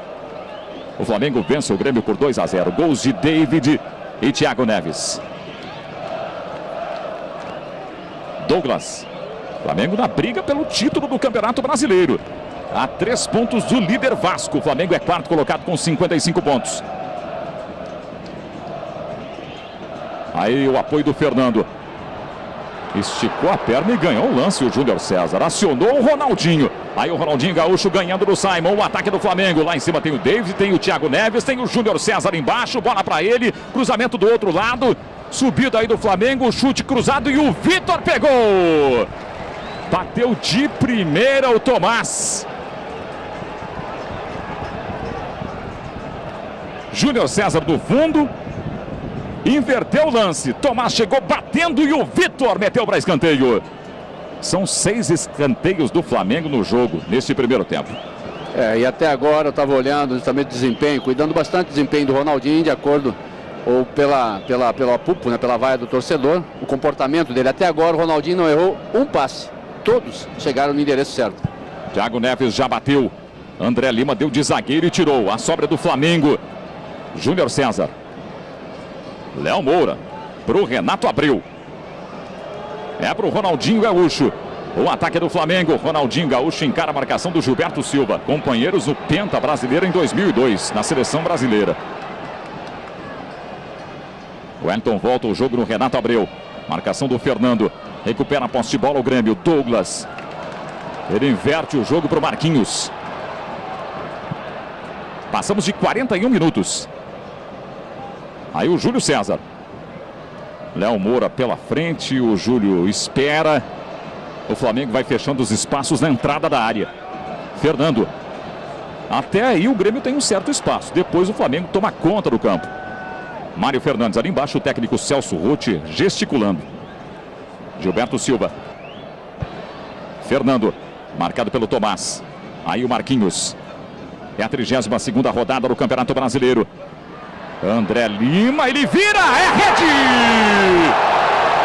O Flamengo vence o Grêmio por 2-0. Gols de David e Thiago Neves. Douglas. Flamengo na briga pelo título do Campeonato Brasileiro. A 3 pontos do líder Vasco. O Flamengo é quarto colocado com 55 pontos. Aí o apoio do Fernando. Esticou a perna e ganhou o lance o Júnior César. Acionou o Ronaldinho. Aí o Ronaldinho Gaúcho ganhando do Simon. O ataque do Flamengo. Lá em cima tem o David, tem o Thiago Neves, tem o Júnior César embaixo. Bola para ele. Cruzamento do outro lado. Subida aí do Flamengo. Chute cruzado e o Vitor pegou. Bateu de primeira o Tomás. Júnior César do fundo. Inverteu o lance. Tomás chegou batendo e o Vitor meteu para escanteio. São 6 escanteios do Flamengo no jogo, nesse primeiro tempo. E até agora eu estava olhando justamente o desempenho, cuidando bastante do desempenho do Ronaldinho, de acordo ou pela pupo, né, pela vaia do torcedor, o comportamento dele. Até agora o Ronaldinho não errou um passe. Todos chegaram no endereço certo. Thiago Neves já bateu. André Lima deu de zagueiro e tirou. A sobra do Flamengo. Júnior César. Léo Moura para o Renato Abreu. É para o Ronaldinho Gaúcho. O ataque do Flamengo. Ronaldinho Gaúcho encara a marcação do Gilberto Silva. Companheiros no Penta brasileiro em 2002, na seleção brasileira. O Wellington volta o jogo no Renato Abreu. Marcação do Fernando. Recupera a posse de bola o Grêmio. Douglas. Ele inverte o jogo para o Marquinhos. Passamos de 41 minutos. Aí o Júlio César. Léo Moura pela frente. O Júlio espera. O Flamengo vai fechando os espaços na entrada da área. Fernando. Até aí o Grêmio tem um certo espaço. Depois o Flamengo toma conta do campo. Mário Fernandes ali embaixo. O técnico Celso Rotti gesticulando. Gilberto Silva. Fernando. Marcado pelo Tomás. Aí o Marquinhos. É a 32ª rodada do Campeonato Brasileiro. André Lima, ele vira, é rede!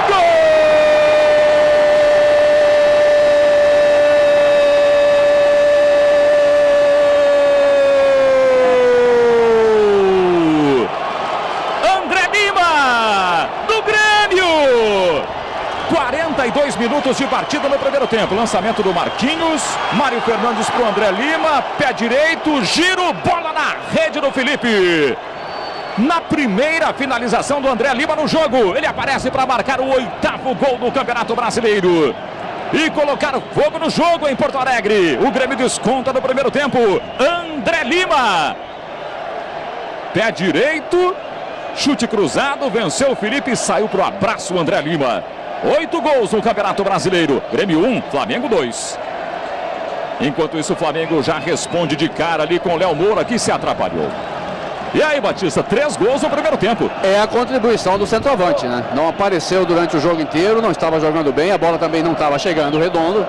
Gol! André Lima, do Grêmio! 42 minutos de partida no primeiro tempo. Lançamento do Marquinhos. Mário Fernandes para o André Lima. Pé direito, giro, bola na rede do Felipe. Na primeira finalização do André Lima no jogo. Ele aparece para marcar o 8º gol do Campeonato Brasileiro. E colocar fogo no jogo em Porto Alegre. O Grêmio desconta no primeiro tempo. André Lima. Pé direito. Chute cruzado. Venceu o Felipe e saiu para o abraço o André Lima. 8 gols no Campeonato Brasileiro. Grêmio 1, Flamengo 2. Enquanto isso, o Flamengo já responde de cara ali com o Léo Moura, que se atrapalhou. E aí, Batista, 3 gols no primeiro tempo. É a contribuição do centroavante, né? Não apareceu durante o jogo inteiro, não estava jogando bem, a bola também não estava chegando redondo.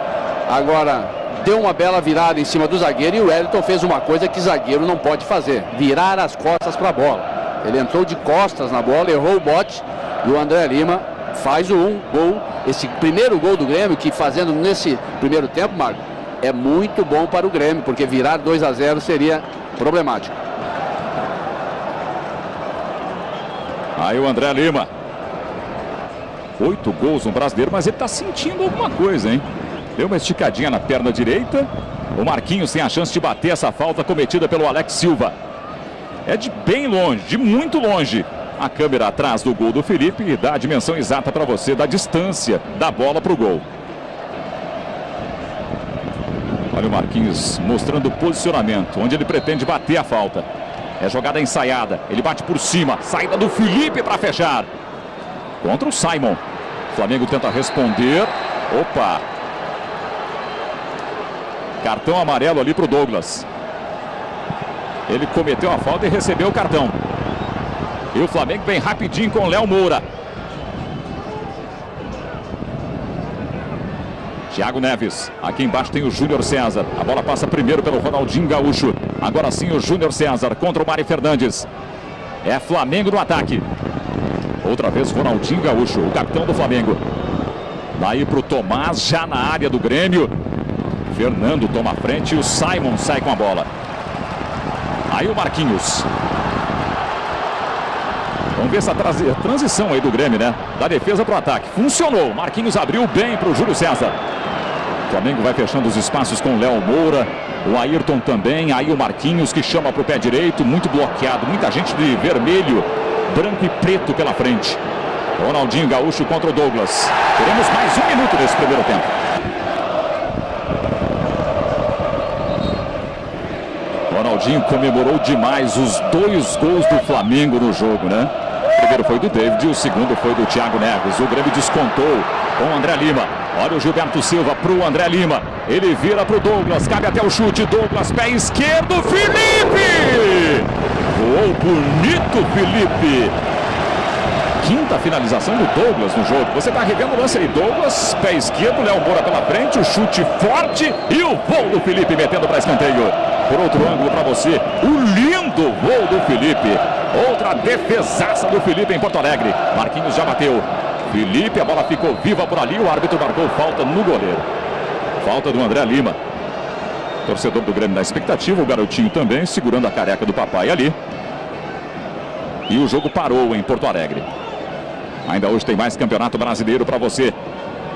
Agora, deu uma bela virada em cima do zagueiro e o Wellington fez uma coisa que zagueiro não pode fazer. Virar as costas para a bola. Ele entrou de costas na bola, errou o bote e o André Lima faz o 1 gol. Esse primeiro gol do Grêmio, que fazendo nesse primeiro tempo, Marco, é muito bom para o Grêmio, porque virar 2-0 seria problemático. Aí o André Lima. 8 gols no Brasileiro, mas ele está sentindo alguma coisa, hein? Deu uma esticadinha na perna direita. O Marquinhos tem a chance de bater essa falta cometida pelo Alex Silva. É de bem longe, de muito longe. A câmera atrás do gol do Felipe dá a dimensão exata para você da distância da bola para o gol. Olha o Marquinhos mostrando o posicionamento, onde ele pretende bater a falta. É jogada ensaiada, ele bate por cima, saída do Felipe para fechar. Contra o Simon. O Flamengo tenta responder. Opa! Cartão amarelo ali para o Douglas. Ele cometeu a falta e recebeu o cartão. E o Flamengo vem rapidinho com o Léo Moura. Thiago Neves. Aqui embaixo tem o Júnior César. A bola passa primeiro pelo Ronaldinho Gaúcho. Agora sim o Júnior César contra o Mário Fernandes. É Flamengo no ataque. Outra vez Ronaldinho Gaúcho, o capitão do Flamengo. Daí para o Tomás, já na área do Grêmio. Fernando toma a frente e o Simon sai com a bola. Aí o Marquinhos. Vamos ver essa transição aí do Grêmio, né? Da defesa para o ataque. Funcionou. Marquinhos abriu bem para o Júlio César. O Flamengo vai fechando os espaços com o Léo Moura. O Ayrton também. Aí o Marquinhos que chama para o pé direito. Muito bloqueado. Muita gente de vermelho, branco e preto pela frente. Ronaldinho Gaúcho contra o Douglas. Teremos mais 1 minuto nesse primeiro tempo. Ronaldinho comemorou demais os 2 gols do Flamengo no jogo, né? O primeiro foi do David e o segundo foi do Thiago Neves. O Grêmio descontou com o André Lima. Olha o Gilberto Silva para o André Lima. Ele vira para o Douglas, cabe até o chute. Douglas, pé esquerdo, Felipe! Gol bonito, Felipe! 5ª finalização do Douglas no jogo. Você está revendo o lance aí. Douglas, pé esquerdo, Léo Moura pela frente, o chute forte e o gol do Felipe metendo para escanteio. Por outro ângulo para você, o lindo gol do Felipe. Outra defesaça do Felipe em Porto Alegre. Marquinhos já bateu. Felipe, a bola ficou viva por ali. O árbitro marcou falta no goleiro. Falta do André Lima. Torcedor do Grêmio na expectativa. O garotinho também segurando a careca do papai ali. E o jogo parou em Porto Alegre. Ainda hoje tem mais Campeonato Brasileiro para você.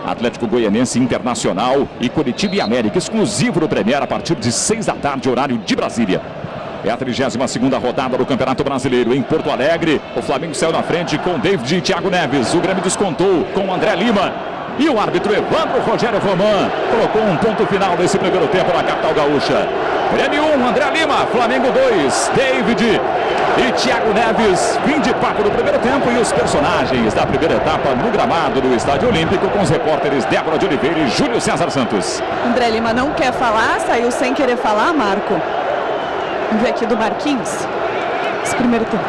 Atlético Goianiense, Internacional e Curitiba e América, exclusivo do Premier a partir de 6 da tarde, horário de Brasília. É a 32ª rodada do Campeonato Brasileiro em Porto Alegre. O Flamengo saiu na frente com David e Thiago Neves. O Grêmio descontou com André Lima. E o árbitro Evandro Rogério Roman colocou um ponto final nesse primeiro tempo na capital gaúcha. Grêmio 1, André Lima. Flamengo 2, David e Thiago Neves. Fim de papo do primeiro tempo e os personagens da primeira etapa no gramado do Estádio Olímpico com os repórteres Débora de Oliveira e Júlio César Santos. André Lima não quer falar, saiu sem querer falar, Marco. Vamos ver aqui do Marquinhos. Esse primeiro tempo.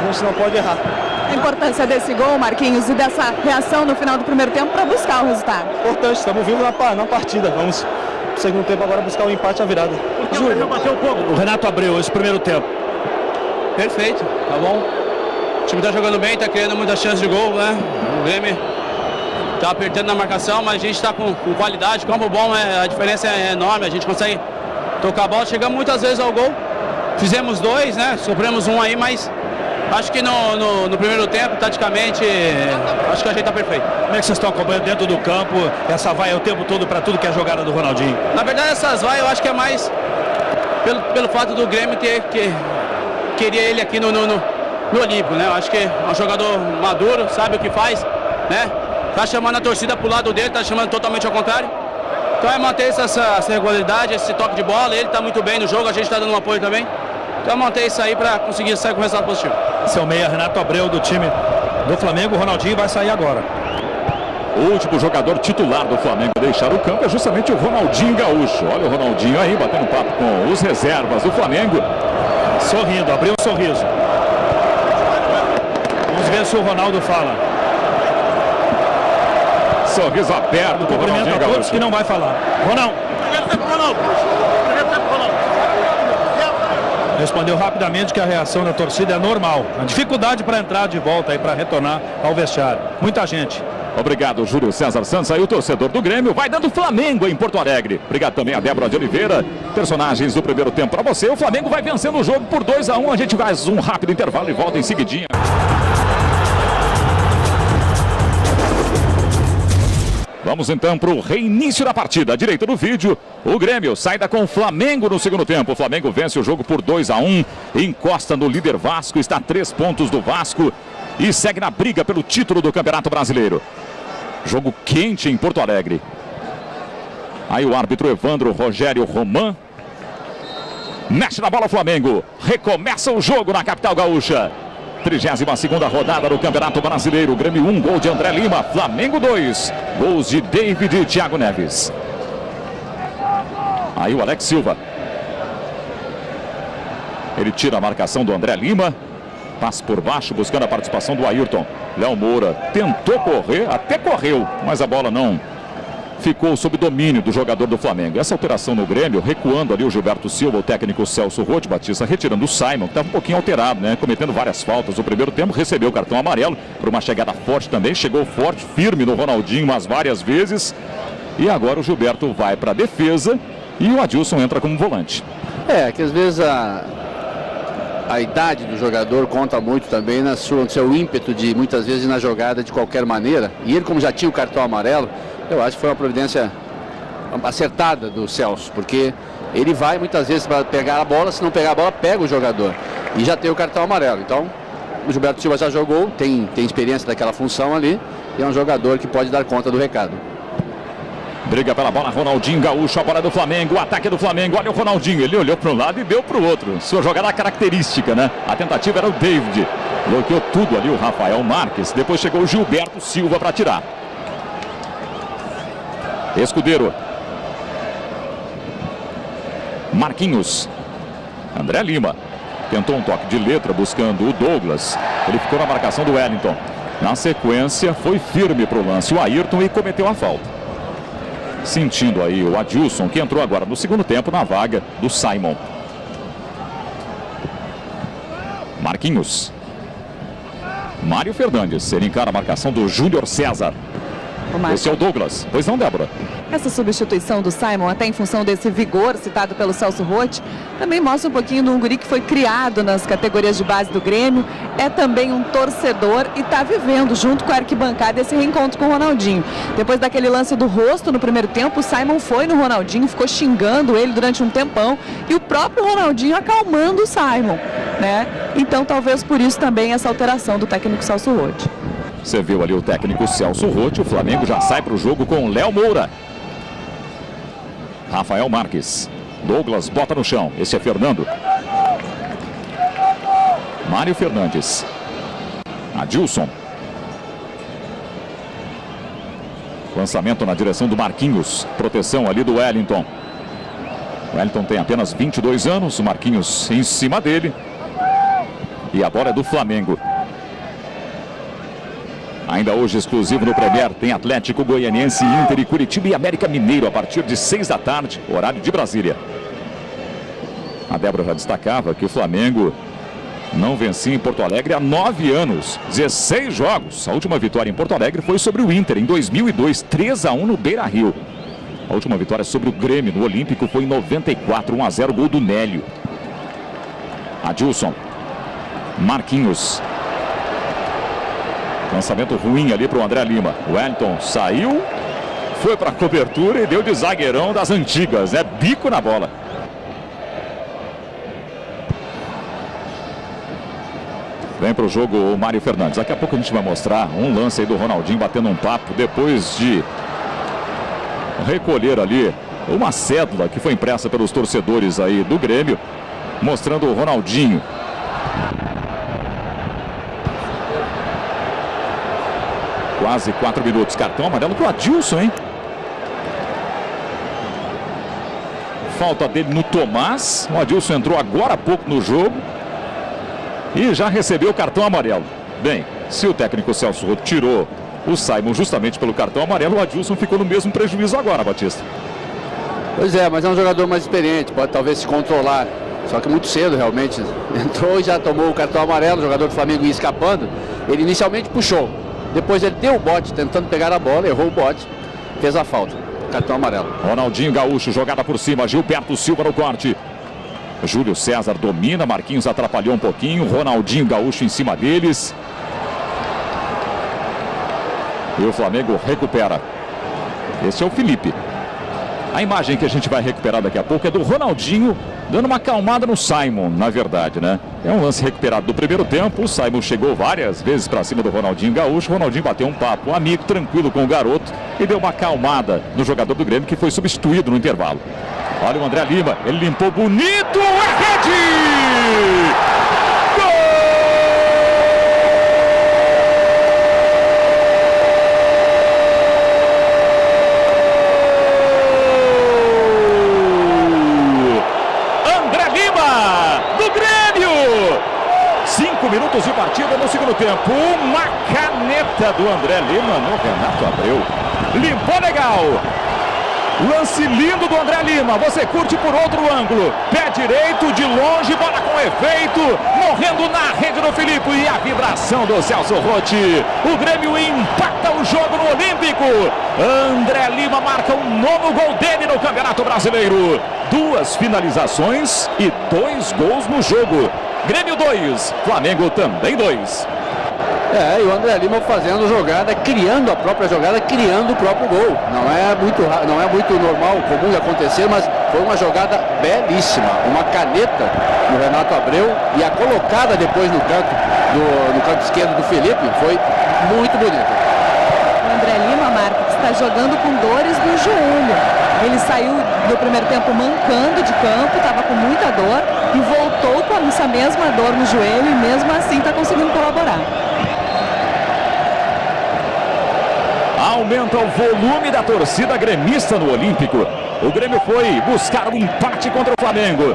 A gente não pode errar. A importância desse gol, Marquinhos, e dessa reação no final do primeiro tempo para buscar o resultado. Importante, estamos vindo na partida. Vamos no segundo tempo agora buscar o empate e a virada. Júlio, bateu um pouco. O Renato Abreu, esse primeiro tempo. Perfeito, tá bom? O time tá jogando bem, tá criando muitas chances de gol, né? O Grêmio tá apertando na marcação, mas a gente tá com qualidade, campo bom, a diferença é enorme, a gente consegue tocar a bola, chegamos muitas vezes ao gol, fizemos 2, né? Sofremos um aí, mas acho que no primeiro tempo, taticamente, acho que a gente tá perfeito. Como é que vocês estão acompanhando dentro do campo essa vaia o tempo todo para tudo que é a jogada do Ronaldinho? Na verdade, essas vaias eu acho que é mais pelo fato do Grêmio queria ele aqui no Olímpico, né? Eu acho que é um jogador maduro, sabe o que faz, né? Tá chamando a torcida pro lado dele, tá chamando totalmente ao contrário. Então é manter essa regularidade, esse toque de bola, ele tá muito bem no jogo, a gente tá dando um apoio também. Então manter isso aí para conseguir sair com o resultado positivo. Seu meia, Renato Abreu, do time do Flamengo. O Ronaldinho vai sair agora. O último jogador titular do Flamengo a deixar o campo é justamente o Ronaldinho Gaúcho. Olha o Ronaldinho aí, batendo papo com os reservas do Flamengo. Sorrindo, abriu um sorriso. Vamos ver se o Ronaldo fala. Sorriso aberto. Cumprimento a todos que não vai falar. Ronaldo. Respondeu rapidamente que a reação da torcida é normal. A dificuldade para entrar de volta e para retornar ao vestiário. Muita gente. Obrigado, Júlio César Santos. Aí o torcedor do Grêmio vai dando Flamengo em Porto Alegre. Obrigado também a Débora de Oliveira. Personagens do primeiro tempo para você. O Flamengo vai vencendo o jogo por 2-1. A gente faz um rápido intervalo e volta em seguidinha. Vamos então para o reinício da partida. À direita do vídeo, o Grêmio sai com o Flamengo no segundo tempo. O Flamengo vence o jogo por 2-1. Encosta no líder Vasco. Está a 3 pontos do Vasco. E segue na briga pelo título do Campeonato Brasileiro. Jogo quente em Porto Alegre. Aí o árbitro Evandro Rogério Roman. Mexe na bola o Flamengo. Recomeça o jogo na capital gaúcha. 32ª rodada do Campeonato Brasileiro. Grêmio 1, gol de André Lima. Flamengo 2, gols de David e Thiago Neves. Aí o Alex Silva. Ele tira a marcação do André Lima. Passa por baixo buscando a participação do Ayrton. Léo Moura tentou correr, até correu, mas a bola não ficou sob domínio do jogador do Flamengo. Essa alteração no Grêmio, recuando ali o Gilberto Silva, o técnico Celso Roth Batista, retirando o Simon, que estava um pouquinho alterado, né? Cometendo várias faltas. No primeiro tempo recebeu o cartão amarelo por uma chegada forte também. Chegou forte, firme no Ronaldinho umas várias vezes. E agora o Gilberto vai para a defesa e o Adilson entra como volante. Que às vezes a idade do jogador conta muito também no seu ímpeto de muitas vezes na jogada de qualquer maneira. E ele, como já tinha o cartão amarelo, eu acho que foi uma providência acertada do Celso, porque ele vai muitas vezes para pegar a bola, se não pegar a bola, pega o jogador. E já tem o cartão amarelo. Então, o Gilberto Silva já jogou, tem experiência daquela função ali, e é um jogador que pode dar conta do recado. Briga pela bola, Ronaldinho Gaúcho, a bola do Flamengo, o ataque do Flamengo. Olha o Ronaldinho, ele olhou para um lado e deu para o outro. Sua jogada característica, né? A tentativa era o David. Bloqueou tudo ali o Rafael Marques. Depois chegou o Gilberto Silva para tirar. Escudeiro. Marquinhos. André Lima. Tentou um toque de letra buscando o Douglas. Ele ficou na marcação do Wellington. Na sequência, foi firme para o lance o Ayrton e cometeu a falta. Sentindo aí o Adilson, que entrou agora no segundo tempo na vaga do Simon. Marquinhos. Mário Fernandes. Ele encara a marcação do Júnior César. Esse é o Douglas. Pois não, Débora? Essa substituição do Simon, até em função desse vigor citado pelo Celso Roth, também mostra um pouquinho do guri que foi criado nas categorias de base do Grêmio, é também um torcedor e está vivendo, junto com a arquibancada, esse reencontro com o Ronaldinho. Depois daquele lance do rosto no primeiro tempo, o Simon foi no Ronaldinho, ficou xingando ele durante um tempão e o próprio Ronaldinho acalmando o Simon, né? Então, talvez por isso também essa alteração do técnico Celso Roth. Você viu ali o técnico Celso Roth, o Flamengo já sai para o jogo com Léo Moura. Rafael Marques. Douglas bota no chão. Esse é Fernando. Mário Fernandes. Adilson. Lançamento na direção do Marquinhos. Proteção ali do Wellington. O Wellington tem apenas 22 anos. O Marquinhos em cima dele. E a bola é do Flamengo. Ainda hoje exclusivo no Premier, tem Atlético Goianiense, Inter e Curitiba e América Mineiro a partir de 6 da tarde, horário de Brasília. A Débora já destacava que o Flamengo não vencia em Porto Alegre há 9 anos, 16 jogos. A última vitória em Porto Alegre foi sobre o Inter em 2002, 3-1 no Beira-Rio. A última vitória sobre o Grêmio no Olímpico foi em 94, 1-0, gol do Nélio. Adilson. Marquinhos. Lançamento ruim ali para o André Lima. O Wellington saiu, foi para a cobertura e deu de zagueirão das antigas. É bico na bola. Vem para o jogo o Mário Fernandes. Daqui a pouco a gente vai mostrar um lance aí do Ronaldinho batendo um papo depois de recolher ali uma cédula que foi impressa pelos torcedores aí do Grêmio, mostrando o Ronaldinho. Quase 4 minutos. Cartão amarelo para o Adilson, hein? Falta dele no Tomás. O Adilson entrou agora há pouco no jogo e já recebeu o cartão amarelo. Bem, se o técnico Celso Roth tirou o Simon justamente pelo cartão amarelo, o Adilson ficou no mesmo prejuízo agora, Batista. Pois é, mas é um jogador mais experiente, pode talvez se controlar. Só que muito cedo, realmente. Entrou e já tomou o cartão amarelo, o jogador do Flamengo ia escapando. Ele inicialmente puxou. Depois ele deu o bote, tentando pegar a bola, errou o bote, fez a falta. Cartão amarelo. Ronaldinho Gaúcho, jogada por cima, Gilberto Silva no corte. Júlio César domina, Marquinhos atrapalhou um pouquinho, Ronaldinho Gaúcho em cima deles. E o Flamengo recupera. Esse é o Felipe. A imagem que a gente vai recuperar daqui a pouco é do Ronaldinho dando uma acalmada no Simon, na verdade, né? É um lance recuperado do primeiro tempo. O Simon chegou várias vezes para cima do Ronaldinho Gaúcho. O Ronaldinho bateu um papo, um amigo tranquilo com o garoto e deu uma acalmada no jogador do Grêmio que foi substituído no intervalo. Olha o André Lima, ele limpou bonito, a rede! Minutos de partida no segundo tempo. Uma caneta do André Lima no Renato Abreu. Limpou legal. Lance lindo do André Lima. Você curte por outro ângulo. Pé direito de longe, bola com efeito. Morrendo na rede do Felipe. E a vibração do Celso Roth. O Grêmio empata o jogo no Olímpico. André Lima marca o 9º gol dele no Campeonato Brasileiro. 2 finalizações e 2 gols no jogo. Grêmio 2, Flamengo também 2. E o André Lima fazendo jogada, criando a própria jogada, criando o próprio gol. Não é muito normal, comum de acontecer, mas foi uma jogada belíssima. Uma caneta no Renato Abreu e a colocada depois no canto esquerdo do Felipe foi muito bonita. O André Lima, Marcos, está jogando com dores no joelho. Ele saiu do primeiro tempo mancando de campo, estava com muita dor e voltou com essa mesma dor no joelho e mesmo assim está conseguindo colaborar. Aumenta o volume da torcida gremista no Olímpico. O Grêmio foi buscar um empate contra o Flamengo.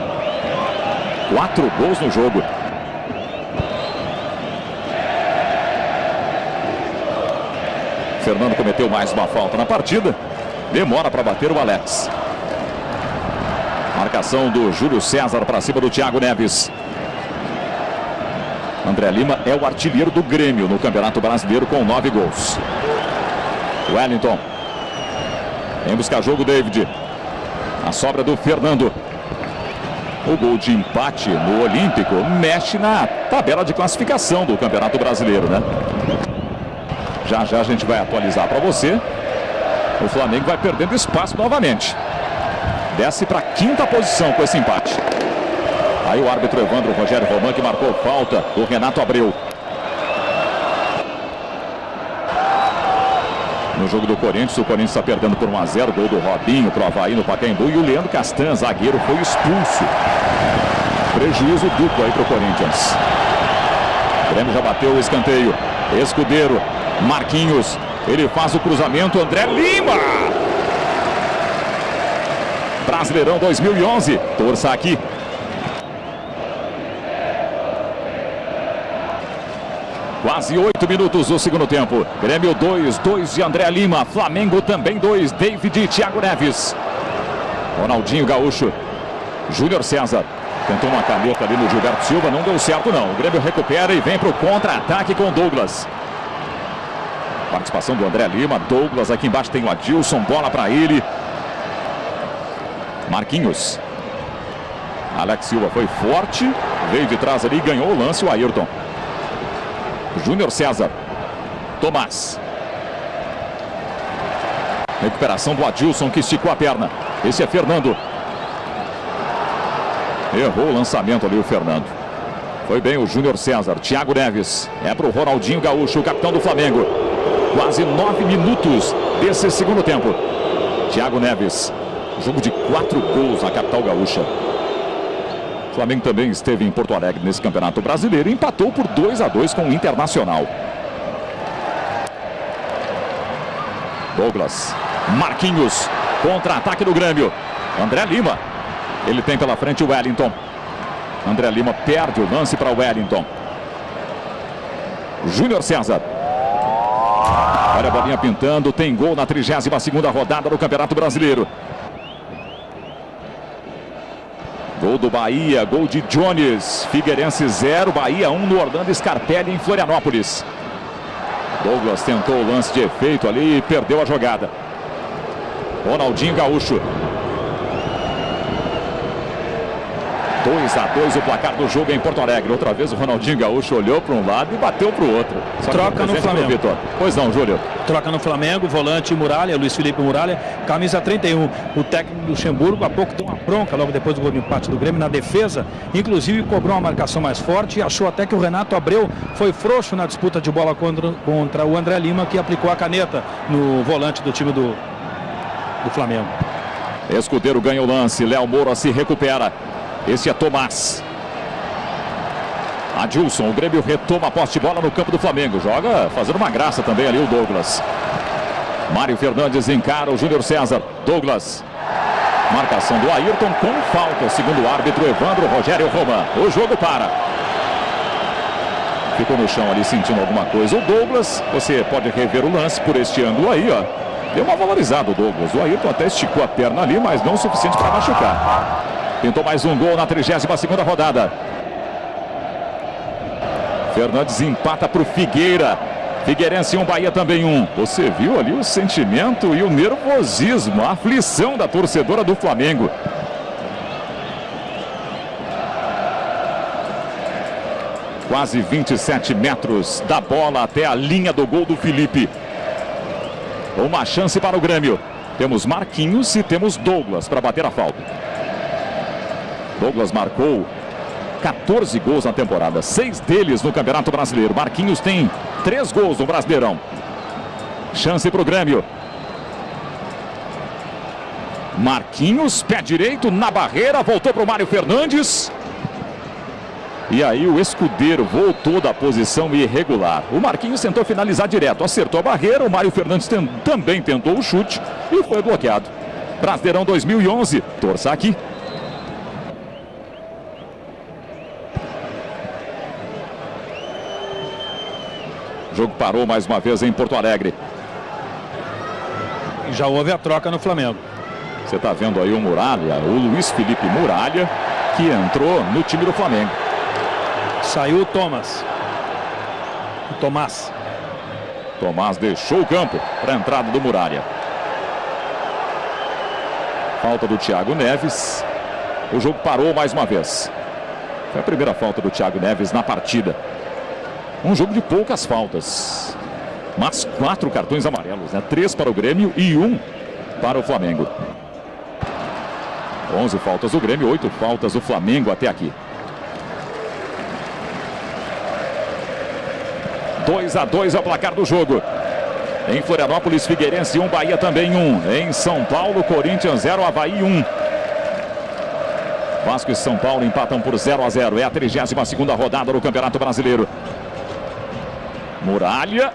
4 gols no jogo. Fernando cometeu mais uma falta na partida. Demora para bater o Alex. Marcação do Júlio César para cima do Thiago Neves. André Lima é o artilheiro do Grêmio no Campeonato Brasileiro com 9 gols. Wellington. Vem buscar jogo, David. A sobra do Fernando. O gol de empate no Olímpico mexe na tabela de classificação do Campeonato Brasileiro, né? Já já a gente vai atualizar para você. O Flamengo vai perdendo espaço novamente. Desce para a 5ª posição com esse empate. Aí o árbitro Evandro Rogério Roman, que marcou falta do Renato Abreu. No jogo do Corinthians, o Corinthians está perdendo por 1-0. Gol do Robinho para o Avaí no Pacaembu. E o Leandro Castan, zagueiro, foi expulso. Prejuízo duplo aí para o Corinthians. O Grêmio já bateu o escanteio. Escudeiro, Marquinhos. Ele faz o cruzamento. André Lima. Brasileirão 2011. Torça aqui. Quase 8 minutos do segundo tempo. Grêmio 2, 2 de André Lima. Flamengo também 2, David e Thiago Neves. Ronaldinho Gaúcho. Júnior César. Tentou uma caneta ali no Gilberto Silva, não deu certo não. O Grêmio recupera e vem para o contra-ataque com Douglas. Participação do André Lima. Douglas aqui embaixo tem o Adilson. Bola para ele. Marquinhos. Alex Silva foi forte. Veio de trás ali e ganhou o lance o Ayrton. Júnior César. Tomás. Recuperação do Adilson, que esticou a perna. Esse é Fernando. Errou o lançamento ali o Fernando. Foi bem o Júnior César. Thiago Neves. É para o Ronaldinho Gaúcho, o capitão do Flamengo. Quase 9 minutos desse segundo tempo. Thiago Neves. Jogo de 4 gols na capital gaúcha. O Flamengo também esteve em Porto Alegre nesse Campeonato Brasileiro e empatou por 2-2 com o Internacional. Douglas. Marquinhos. Contra-ataque do Grêmio. André Lima. Ele tem pela frente o Wellington. André Lima perde o lance para o Wellington. Júnior César. Olha a bolinha pintando. Tem gol na 32ª rodada do Campeonato Brasileiro. Gol do Bahia, gol de Jones. Figueirense 0, Bahia 1 no Orlando Scarpelli em Florianópolis. Douglas tentou o lance de efeito ali e perdeu a jogada. Ronaldinho Gaúcho. 2-2 o placar do jogo em Porto Alegre. Outra vez o Ronaldinho Gaúcho olhou para um lado e bateu para o outro. Só troca no Flamengo. Vitor. Pois não, Júlio. Troca no Flamengo, volante Muralha, Luiz Felipe Muralha, camisa 31. O técnico do Luxemburgo há pouco deu uma bronca logo depois do gol de empate do Grêmio na defesa. Inclusive cobrou uma marcação mais forte e achou até que o Renato Abreu foi frouxo na disputa de bola contra o André Lima, que aplicou a caneta no volante do time do Flamengo. Escudeiro ganha o lance, Léo Moura se recupera. Esse é Tomás. Adilson, o Grêmio retoma a posse de bola no campo do Flamengo. Joga fazendo uma graça também ali o Douglas. Mário Fernandes encara o Júnior César. Douglas. Marcação do Ayrton com falta, segundo o árbitro Evandro Rogério Roman. O jogo para. Ficou no chão ali sentindo alguma coisa. O Douglas, você pode rever o lance por este ângulo aí, ó. Deu uma valorizada o Douglas. O Ayrton até esticou a perna ali, mas não o suficiente para machucar. Pintou mais um gol na 32ª rodada. Fernandes empata para o Figueira. Figueirense 1, Bahia também 1. Você viu ali o sentimento e o nervosismo, a aflição da torcedora do Flamengo. Quase 27 metros da bola até a linha do gol do Felipe. Uma chance para o Grêmio. Temos Marquinhos e temos Douglas para bater a falta. Douglas marcou 14 gols na temporada, 6 deles no Campeonato Brasileiro. Marquinhos tem 3 gols no Brasileirão. Chance para o Grêmio. Marquinhos, pé direito na barreira, voltou para o Mário Fernandes. E aí o Escudeiro voltou da posição irregular. O Marquinhos tentou finalizar direto, acertou a barreira. O Mário Fernandes também tentou o chute e foi bloqueado. Brasileirão 2011, torça aqui. O jogo parou mais uma vez em Porto Alegre. E já houve a troca no Flamengo. Você está vendo aí o Muralha, o Luiz Felipe Muralha, que entrou no time do Flamengo. Saiu o Tomás. Tomás deixou o campo para a entrada do Muralha. Falta do Thiago Neves. O jogo parou mais uma vez. Foi a primeira falta do Thiago Neves na partida. Um jogo de poucas faltas, mas 4 cartões amarelos, né? 3 para o Grêmio e 1 para o Flamengo. 11 faltas do Grêmio, 8 faltas do Flamengo até aqui. 2-2 é o placar do jogo. Em Florianópolis, Figueirense 1, Bahia também 1. Em São Paulo, Corinthians 0, Avaí 1. Vasco e São Paulo empatam por 0-0. É a 32ª rodada do Campeonato Brasileiro. Muralha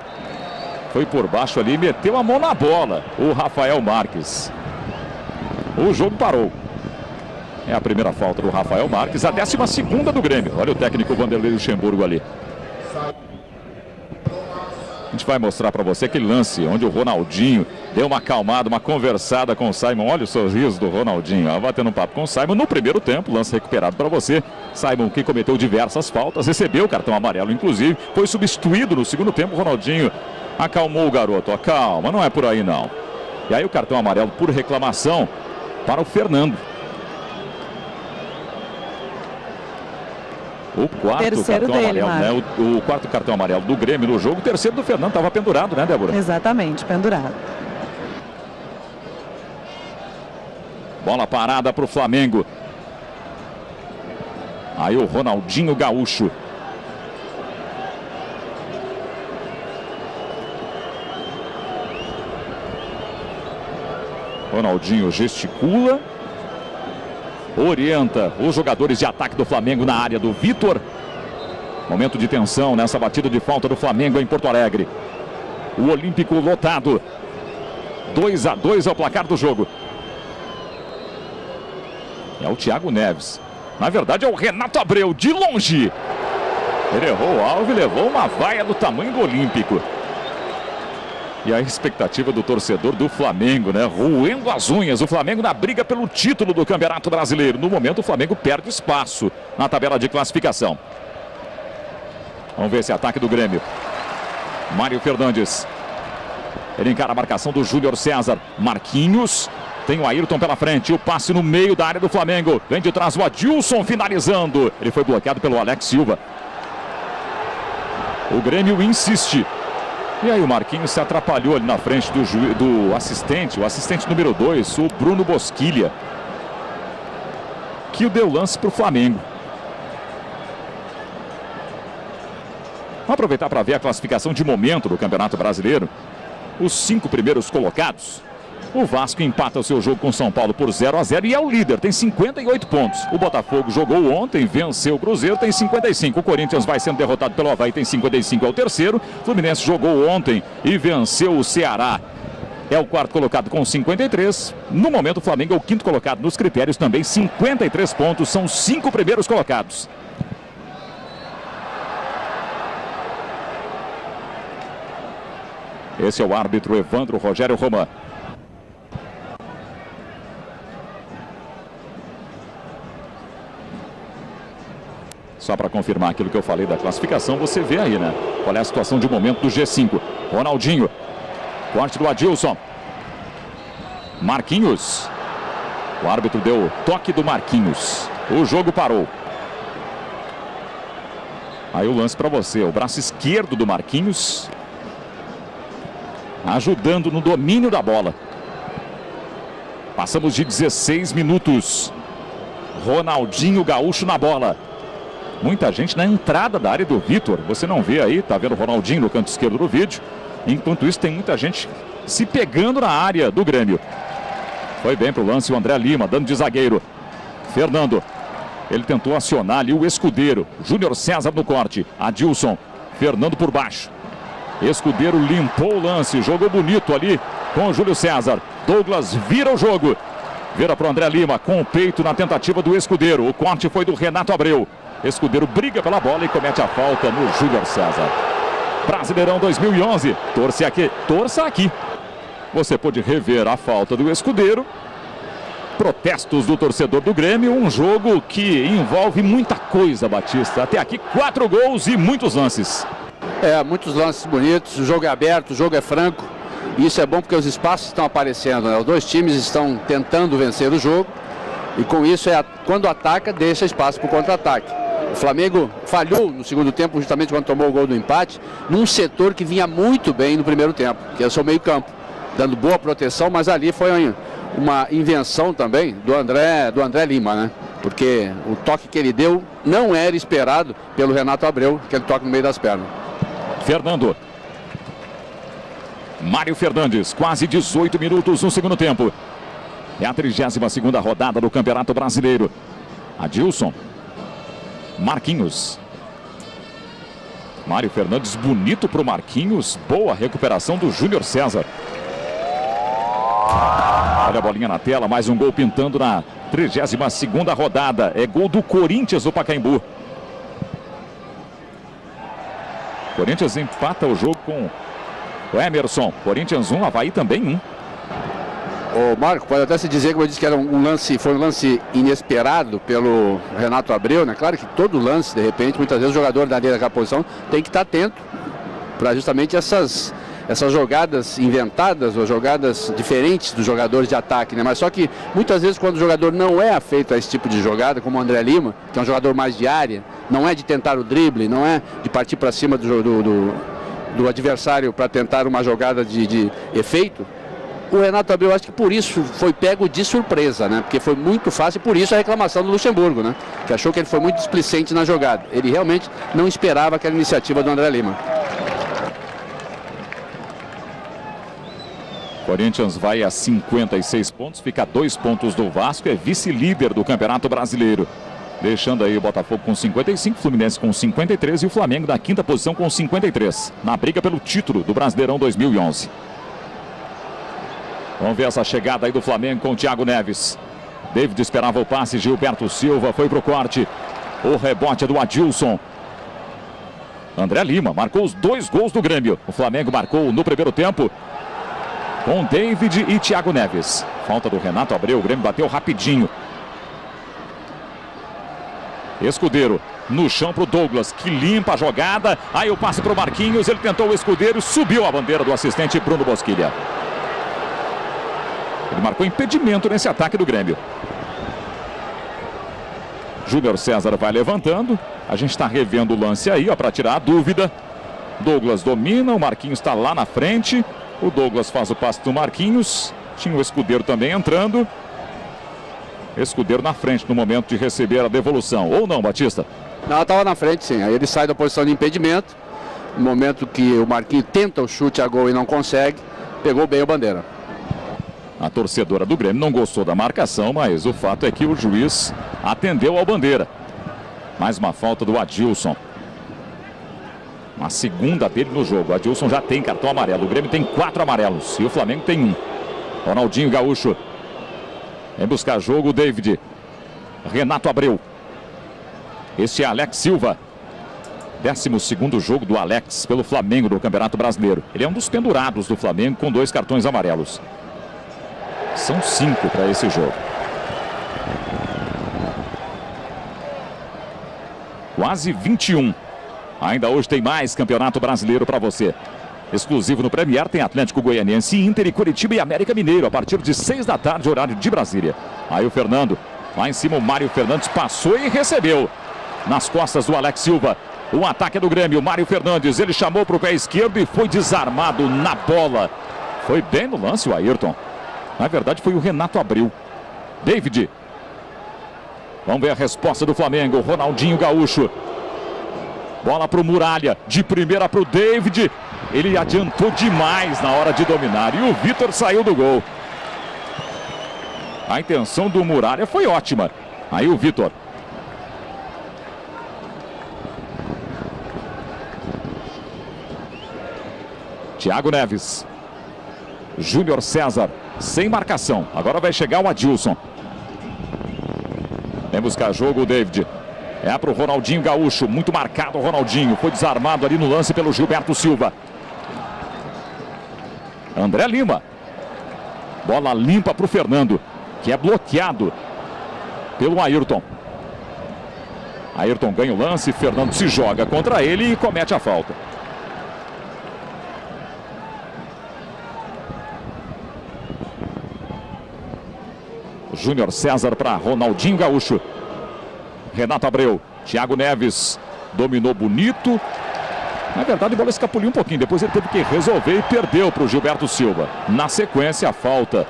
foi por baixo ali, meteu a mão na bola. O Rafael Marques. O jogo parou. É a primeira falta do Rafael Marques, a 12ª do Grêmio. Olha o técnico Vanderlei Luxemburgo ali. A gente vai mostrar para você aquele lance onde o Ronaldinho deu uma acalmada, uma conversada com o Simon. Olha o sorriso do Ronaldinho, ó, batendo um papo com o Simon no primeiro tempo. Lance recuperado para você. Simon, que cometeu diversas faltas, recebeu o cartão amarelo, inclusive. Foi substituído no segundo tempo. O Ronaldinho acalmou o garoto. Ó, calma, não é por aí não. E aí o cartão amarelo por reclamação para o Fernando. O quarto cartão amarelo, né? O quarto cartão amarelo do Grêmio no jogo. O terceiro do Fernando estava pendurado, né, Débora? Exatamente, pendurado. Bola parada para o Flamengo. Aí o Ronaldinho Gaúcho. Ronaldinho gesticula. Orienta os jogadores de ataque do Flamengo na área do Vitor. Momento de tensão nessa batida de falta do Flamengo em Porto Alegre. O Olímpico lotado. 2-2 é o placar do jogo. É o Thiago Neves. Na verdade é o Renato Abreu, de longe. Ele errou o alvo e levou uma vaia do tamanho do Olímpico. E a expectativa do torcedor do Flamengo, né? Roendo as unhas. O Flamengo na briga pelo título do Campeonato Brasileiro. No momento o Flamengo perde espaço na tabela de classificação. Vamos ver esse ataque do Grêmio. Mário Fernandes. Ele encara a marcação do Júnior César. Marquinhos. Tem o Ayrton pela frente. O passe no meio da área do Flamengo. Vem de trás o Adilson finalizando. Ele foi bloqueado pelo Alex Silva. O Grêmio insiste. E aí o Marquinhos se atrapalhou ali na frente do assistente, o assistente número 2, o Bruno Bosquilha, que deu lance para o Flamengo. Vamos aproveitar para ver a classificação de momento do Campeonato Brasileiro. Os 5 primeiros colocados. O Vasco empata o seu jogo com o São Paulo por 0-0 e é o líder, tem 58 pontos. O Botafogo jogou ontem, venceu o Cruzeiro, tem 55. O Corinthians vai sendo derrotado pelo Avaí, tem 55, é o terceiro. O Fluminense jogou ontem e venceu o Ceará. É o quarto colocado com 53. No momento o Flamengo é o quinto colocado nos critérios também, 53 pontos, são 5 primeiros colocados. Esse é o árbitro Evandro Rogério Roman. Só para confirmar aquilo que eu falei da classificação, você vê aí, né? Qual é a situação de momento do G5. Ronaldinho. Corte do Adilson. Marquinhos. O árbitro deu o toque do Marquinhos. O jogo parou. Aí o lance para você. O braço esquerdo do Marquinhos. Ajudando no domínio da bola. Passamos de 16 minutos. Ronaldinho Gaúcho na bola. Muita gente na entrada da área do Vitor. Você não vê aí, tá vendo o Ronaldinho no canto esquerdo do vídeo. Enquanto isso tem muita gente se pegando na área do Grêmio. Foi bem pro lance o André Lima, dando de zagueiro. Fernando. Ele tentou acionar ali o Escudeiro. Júnior César no corte. Adilson. Fernando por baixo. Escudeiro limpou o lance. Jogou bonito ali com o Júlio César. Douglas vira o jogo. Vira pro André Lima com o peito na tentativa do Escudeiro. O corte foi do Renato Abreu. Escudeiro briga pela bola e comete a falta no Júnior César. Brasileirão 2011. Torça aqui. Você pode rever a falta do Escudeiro. Protestos do torcedor do Grêmio. Um jogo que envolve muita coisa, Batista. Até aqui 4 gols e muitos lances. Muitos lances bonitos, o jogo é aberto, o jogo é franco. E isso é bom porque os espaços estão aparecendo, né? Os dois times estão tentando vencer o jogo. E com isso, quando ataca, deixa espaço para o contra-ataque. O Flamengo falhou no segundo tempo, justamente quando tomou o gol do empate, num setor que vinha muito bem no primeiro tempo, que é o seu meio-campo, dando boa proteção, mas ali foi uma invenção também do André Lima, né? Porque o toque que ele deu não era esperado pelo Renato Abreu, aquele toque no meio das pernas. Fernando. Mário Fernandes, quase 18 minutos no segundo tempo. É a 32ª rodada do Campeonato Brasileiro. Adilson. Marquinhos. Mário Fernandes, bonito para o Marquinhos. Boa recuperação do Júnior César. Olha a bolinha na tela, mais um gol pintando na 32ª rodada. É gol do Corinthians, do Pacaembu. Corinthians empata o jogo com o Emerson. Corinthians 1, Avaí também 1. Ô Marco, pode até se dizer, como eu disse, que era foi um lance inesperado pelo Renato Abreu, né? Claro que todo lance, de repente, muitas vezes o jogador daquela posição tem que estar atento para justamente essas jogadas inventadas ou jogadas diferentes dos jogadores de ataque, né? Mas só que muitas vezes quando o jogador não é afeito a esse tipo de jogada, como o André Lima, que é um jogador mais de área, não é de tentar o drible, não é de partir para cima do adversário para tentar uma jogada de efeito, o Renato Abreu, acho que por isso foi pego de surpresa, né? Porque foi muito fácil, e por isso a reclamação do Luxemburgo, né? Que achou que ele foi muito displicente na jogada. Ele realmente não esperava aquela iniciativa do André Lima. Corinthians vai a 56 pontos, fica a 2 pontos do Vasco, é vice-líder do Campeonato Brasileiro. Deixando aí o Botafogo com 55, Fluminense com 53 e o Flamengo na 5ª posição com 53. Na briga pelo título do Brasileirão 2011. Vamos ver essa chegada aí do Flamengo com o Thiago Neves. David esperava o passe, Gilberto Silva foi pro corte. O rebote é do Adilson. André Lima marcou os 2 gols do Grêmio. O Flamengo marcou no primeiro tempo com David e Thiago Neves. Falta do Renato Abreu, o Grêmio bateu rapidinho. Escudeiro no chão pro Douglas, que limpa a jogada. Aí o passe pro Marquinhos, ele tentou o Escudeiro, subiu a bandeira do assistente Bruno Bosquilha. Ele marcou impedimento nesse ataque do Grêmio. Júnior César vai levantando. A gente está revendo o lance aí, ó, para tirar a dúvida. Douglas domina, o Marquinhos está lá na frente. O Douglas faz o passe do Marquinhos. Tinha o Escudeiro também entrando. Escudeiro na frente no momento de receber a devolução. Ou não, Batista? Não, estava na frente, sim. Aí ele sai da posição de impedimento. No momento que o Marquinhos tenta o chute a gol e não consegue, pegou bem a bandeira. A torcedora do Grêmio não gostou da marcação, mas o fato é que o juiz atendeu ao bandeira. Mais uma falta do Adilson. A segunda dele no jogo. O Adilson já tem cartão amarelo. O Grêmio tem 4 amarelos e o Flamengo tem 1. Ronaldinho Gaúcho. Vem buscar jogo o David. Renato Abreu. Este é Alex Silva. 12º jogo do Alex pelo Flamengo no Campeonato Brasileiro. Ele é um dos pendurados do Flamengo com 2 cartões amarelos. São 5 para esse jogo. Quase 21. Ainda hoje tem mais Campeonato Brasileiro para você. Exclusivo no Premier tem Atlético Goianiense, Inter e Curitiba e América Mineiro a partir de 6 da tarde, horário de Brasília. Aí o Fernando, lá em cima o Mário Fernandes passou e recebeu. Nas costas do Alex Silva. O ataque é do Grêmio, Mário Fernandes, ele chamou para o pé esquerdo e foi desarmado na bola. Foi bem no lance o Ayrton. Na verdade foi o Renato Abreu. David. Vamos ver a resposta do Flamengo. Ronaldinho Gaúcho. Bola para o Muralha. De primeira para o David. Ele adiantou demais na hora de dominar. E o Vitor saiu do gol. A intenção do Muralha foi ótima. Aí o Vitor. Thiago Neves. Júnior César. Sem marcação. Agora vai chegar o Adilson. Vem buscar jogo o David. É para o Ronaldinho Gaúcho. Muito marcado o Ronaldinho. Foi desarmado ali no lance pelo Gilberto Silva. André Lima. Bola limpa para o Fernando. Que é bloqueado pelo Ayrton. Ayrton ganha o lance. Fernando se joga contra ele e comete a falta. Júnior César para Ronaldinho Gaúcho. Renato Abreu. Thiago Neves dominou bonito. Na verdade, a bola escapuliu um pouquinho. Depois ele teve que resolver e perdeu para o Gilberto Silva. Na sequência, a falta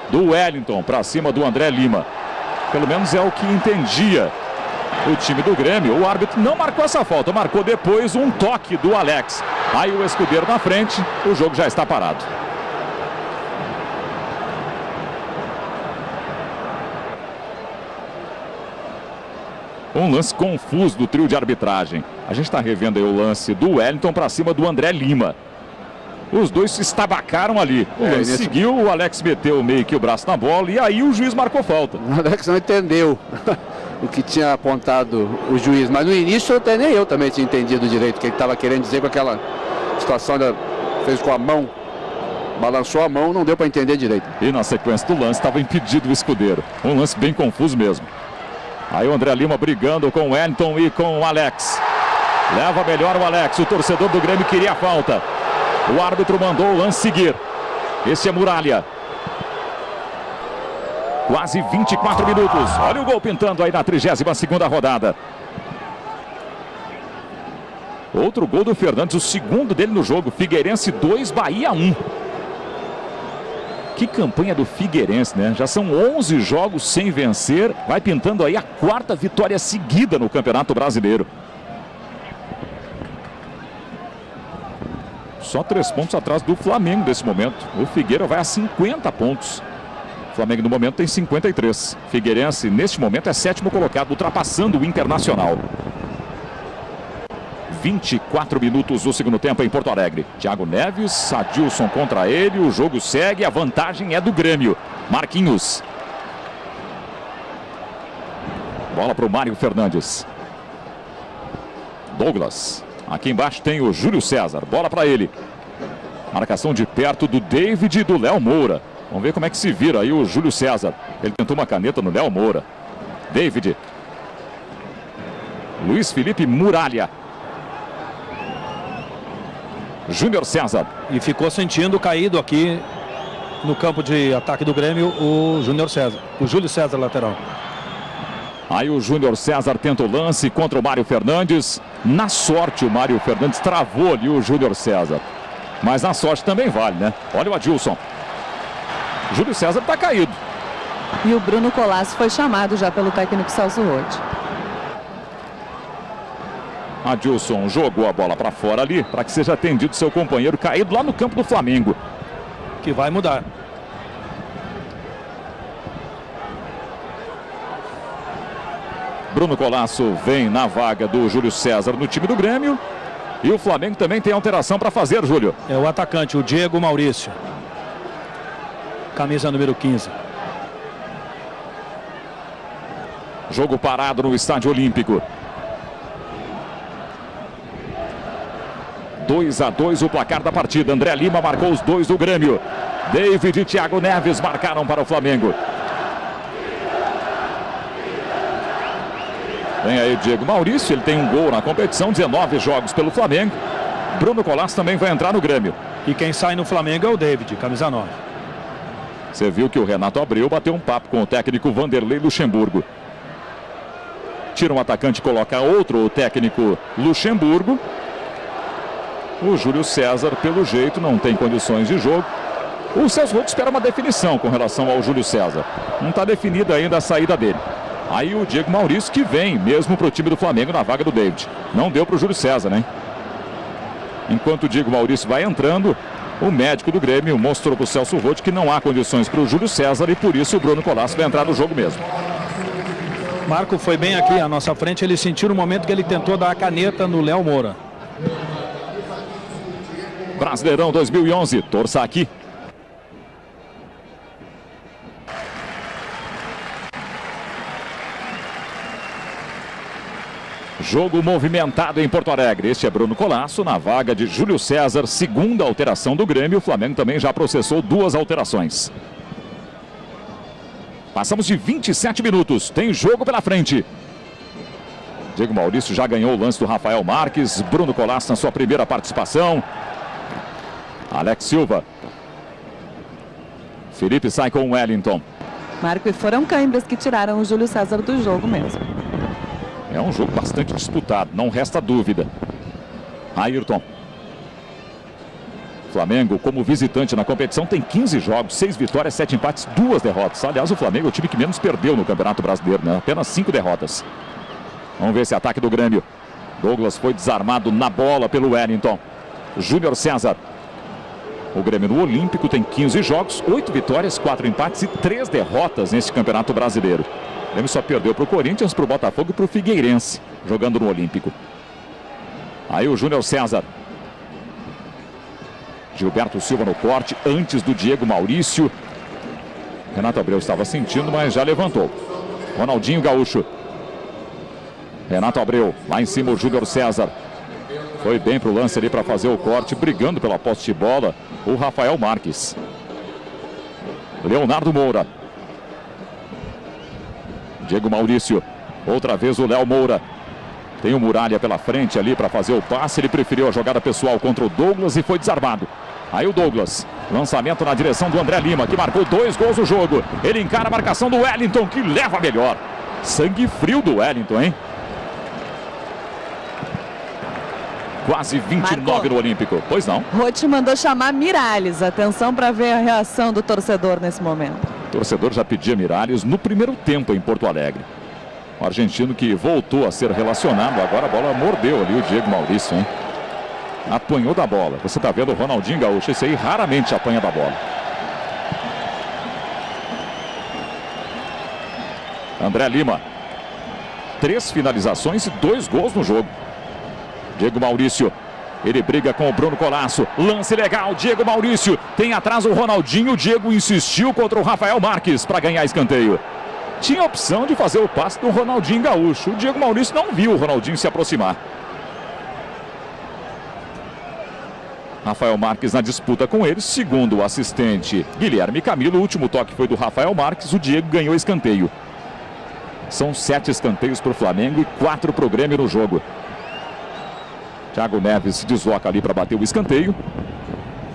do Wellington para cima do André Lima. Pelo menos é o que entendia o time do Grêmio. O árbitro não marcou essa falta, marcou depois um toque do Alex. Aí o Escudeiro na frente, o jogo já está parado. Um lance confuso do trio de arbitragem. A gente está revendo aí o lance do Wellington para cima do André Lima. Os dois se estabacaram ali. O lance seguiu, o Alex meteu meio que o braço na bola e aí o juiz marcou falta. O Alex não entendeu o que tinha apontado o juiz, mas no início até nem eu também tinha entendido direito o que ele estava querendo dizer com aquela situação, fez com a mão, balançou a mão, não deu para entender direito. E na sequência do lance estava impedido o Escudeiro. Um lance bem confuso mesmo. Aí o André Lima brigando com o Wellington e com o Alex. Leva melhor o Alex, o torcedor do Grêmio queria a falta. O árbitro mandou o lance seguir. Esse é Muralha. Quase 24 minutos. Olha o gol pintando aí na 32ª rodada. Outro gol do Fernandes, o segundo dele no jogo. Figueirense 2, Bahia 1. Que campanha do Figueirense, né? Já são 11 jogos sem vencer. Vai pintando aí a 4ª vitória seguida no Campeonato Brasileiro. Só 3 pontos atrás do Flamengo nesse momento. O Figueira vai a 50 pontos. O Flamengo no momento tem 53. Figueirense neste momento é 7º colocado, ultrapassando o Internacional. 24 minutos do segundo tempo em Porto Alegre. Thiago Neves, Adilson contra ele, o jogo segue, a vantagem é do Grêmio. Marquinhos. Bola para o Mário Fernandes. Douglas. Aqui embaixo tem o Júlio César, bola para ele. Marcação de perto do David e do Léo Moura. Vamos ver como é que se vira aí o Júlio César. Ele tentou uma caneta no Léo Moura. David. Luiz Felipe Muralha. Júnior César. E ficou sentindo caído aqui no campo de ataque do Grêmio o Júnior César. O Júlio César, lateral. Aí o Júnior César tenta o lance contra o Mário Fernandes. Na sorte o Mário Fernandes travou ali o Júnior César. Mas na sorte também vale, né? Olha o Adilson. Júlio César está caído. E o Bruno Colasso foi chamado já pelo técnico Celso Roth. Adilson jogou a bola para fora ali, para que seja atendido seu companheiro caído lá no campo do Flamengo. Que vai mudar. Bruno Colasso vem na vaga do Júlio César no time do Grêmio. E o Flamengo também tem alteração para fazer, Júlio. É o atacante, o Diego Maurício. Camisa número 15. Jogo parado no Estádio Olímpico. 2-2 o placar da partida. André Lima marcou os 2 do Grêmio. David e Thiago Neves marcaram para o Flamengo. Vem aí o Diego Maurício, ele tem um gol na competição, 19 jogos pelo Flamengo. Bruno Colasso também vai entrar no Grêmio. E quem sai no Flamengo é o David, camisa 9. Você viu que o Renato Abreu bateu um papo com o técnico Vanderlei Luxemburgo. Tira um atacante e coloca outro, o técnico Luxemburgo. O Júlio César, pelo jeito, não tem condições de jogo. O Celso Roth espera uma definição com relação ao Júlio César. Não está definida ainda a saída dele. Aí o Diego Maurício que vem mesmo para o time do Flamengo na vaga do David. Não deu para o Júlio César, né? Enquanto o Diego Maurício vai entrando, o médico do Grêmio mostrou para o Celso Roth que não há condições para o Júlio César e por isso o Bruno Colasso vai entrar no jogo mesmo. Marco foi bem aqui à nossa frente, ele sentiu no momento que ele tentou dar a caneta no Léo Moura. Brasileirão 2011, torça aqui. Jogo movimentado em Porto Alegre. Este é Bruno Colasso na vaga de Júlio César. Segunda alteração do Grêmio. O Flamengo também já processou 2 alterações. Passamos de 27 minutos. Tem jogo pela frente. Diego Maurício já ganhou o lance do Rafael Marques. Bruno Colasso na sua primeira participação. Alex Silva. Felipe sai com o Wellington. Marco, e foram câimbras que tiraram o Júlio César do jogo mesmo. É um jogo bastante disputado, não resta dúvida. Ayrton. Flamengo, como visitante na competição, tem 15 jogos, 6 vitórias, 7 empates, 2 derrotas. Aliás, o Flamengo é o time que menos perdeu no Campeonato Brasileiro, né? Apenas 5 derrotas. Vamos ver esse ataque do Grêmio. Douglas foi desarmado na bola pelo Wellington. Júnior César. O Grêmio no Olímpico tem 15 jogos, 8 vitórias, 4 empates e 3 derrotas nesse Campeonato Brasileiro. O Grêmio só perdeu para o Corinthians, para o Botafogo e para o Figueirense, jogando no Olímpico. Aí o Júnior César. Gilberto Silva no corte, antes do Diego Maurício. Renato Abreu estava sentindo, mas já levantou. Ronaldinho Gaúcho. Renato Abreu, lá em cima o Júnior César. Foi bem para o lance ali para fazer o corte, brigando pela posse de bola, o Rafael Marques. Leonardo Moura. Diego Maurício. Outra vez o Léo Moura. Tem o Muralha pela frente ali para fazer o passe. Ele preferiu a jogada pessoal contra o Douglas e foi desarmado. Aí o Douglas. Lançamento na direção do André Lima, que marcou 2 gols no jogo. Ele encara a marcação do Wellington, que leva melhor. Sangue frio do Wellington, hein? Quase 29 Marcou. No Olímpico. Pois não. Rotti mandou chamar Miralles. Atenção para ver a reação do torcedor nesse momento. O torcedor já pedia Miralles no primeiro tempo em Porto Alegre. O argentino que voltou a ser relacionado. Agora a bola mordeu ali o Diego Maurício, hein? Apanhou da bola. Você está vendo o Ronaldinho Gaúcho. Esse aí raramente apanha da bola. André Lima. 3 finalizações e 2 gols no jogo. Diego Maurício, ele briga com o Bruno Colasso, lance legal, Diego Maurício, tem atrás o Ronaldinho, o Diego insistiu contra o Rafael Marques para ganhar escanteio. Tinha a opção de fazer o passe do Ronaldinho Gaúcho, o Diego Maurício não viu o Ronaldinho se aproximar. Rafael Marques na disputa com ele, segundo o assistente Guilherme Camilo, o último toque foi do Rafael Marques, o Diego ganhou escanteio. São 7 escanteios para o Flamengo e 4 para o Grêmio no jogo. Thiago Neves se desloca ali para bater o escanteio.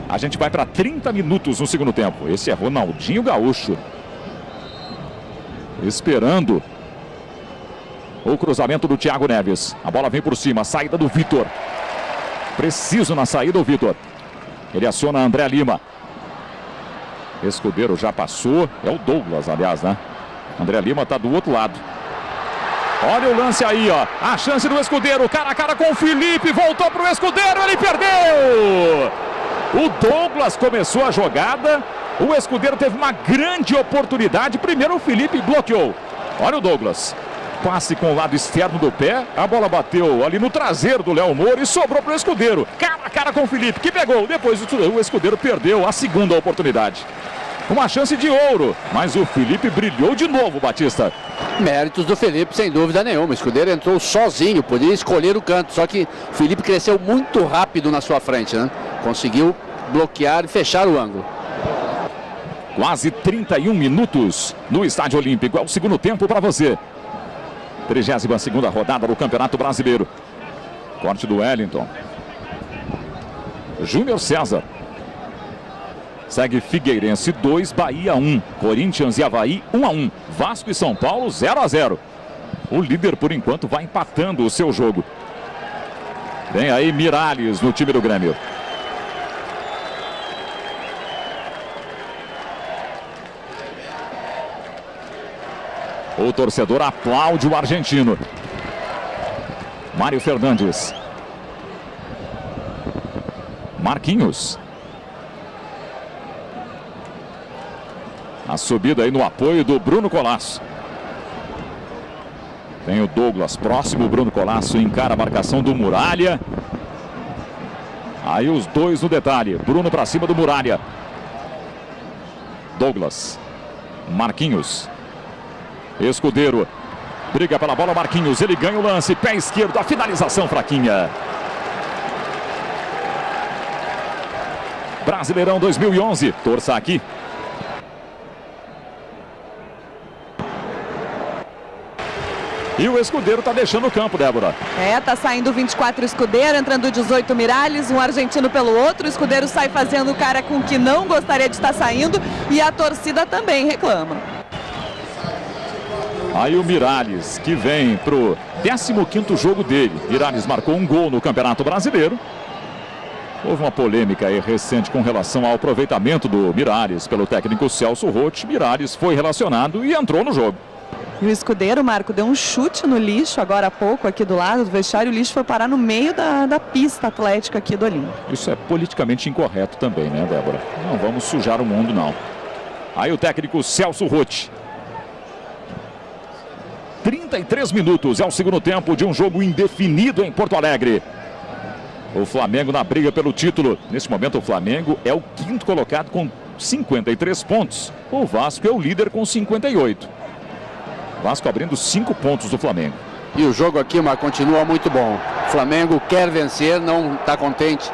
A gente vai para 30 minutos no segundo tempo. Esse é Ronaldinho Gaúcho. Esperando o cruzamento do Thiago Neves. A bola vem por cima, saída do Vitor. Preciso na saída o Vitor. Ele aciona André Lima. Escudeiro já passou. É o Douglas, aliás, né? André Lima está do outro lado. Olha o lance aí, ó. A chance do Escudeiro, cara a cara com o Felipe, voltou para o Escudeiro, ele perdeu! O Douglas começou a jogada, o Escudeiro teve uma grande oportunidade, primeiro o Felipe bloqueou. Olha o Douglas, passe com o lado externo do pé, a bola bateu ali no traseiro do Léo Moura e sobrou para o Escudeiro. Cara a cara com o Felipe, que pegou, depois o Escudeiro perdeu a segunda oportunidade. Uma chance de ouro, mas o Felipe brilhou de novo, Batista. Méritos do Felipe, sem dúvida nenhuma. O Escudeiro entrou sozinho, podia escolher o canto, só que o Felipe cresceu muito rápido na sua frente, né? Conseguiu bloquear e fechar o ângulo. Quase 31 minutos no Estádio Olímpico. É o segundo tempo para você. 32ª rodada do Campeonato Brasileiro. Corte do Wellington. Júnior César. Segue Figueirense 2, Bahia 1. Corinthians e Avaí 1-1. Vasco e São Paulo 0-0. O líder, por enquanto, vai empatando o seu jogo. Vem aí Miralles no time do Grêmio. O torcedor aplaude o argentino. Mário Fernandes. Marquinhos. A subida aí no apoio do Bruno Colasso. Tem o Douglas próximo, o Bruno Colasso encara a marcação do Muralha. Aí os dois no detalhe, Bruno para cima do Muralha. Douglas. Marquinhos. Escudeiro. Briga pela bola, Marquinhos, ele ganha o lance, pé esquerdo, a finalização fraquinha. Brasileirão 2011, torça aqui. E o Escudeiro tá deixando o campo, Débora. Tá saindo 24 Escudeiro, entrando 18 Miralles, um argentino pelo outro. O Escudeiro sai fazendo cara com que não gostaria de estar saindo e a torcida também reclama. Aí o Miralles, que vem pro 15º jogo dele. Miralles marcou um gol no Campeonato Brasileiro. Houve uma polêmica aí recente com relação ao aproveitamento do Miralles pelo técnico Celso Roth. Miralles foi relacionado e entrou no jogo. E o escudeiro, Marco, deu um chute no lixo agora há pouco aqui do lado do vestiário. O lixo foi parar no meio da pista atlética aqui do Olímpico. Isso é politicamente incorreto também, né, Débora? Não vamos sujar o mundo, não. Aí o técnico Celso Roth. 33 minutos é o segundo tempo de um jogo indefinido em Porto Alegre. O Flamengo na briga pelo título. Neste momento o Flamengo é o 5º colocado com 53 pontos. O Vasco é o líder com 58. Vasco abrindo 5 pontos do Flamengo. E o jogo aqui, mas continua muito bom. O Flamengo quer vencer, não está contente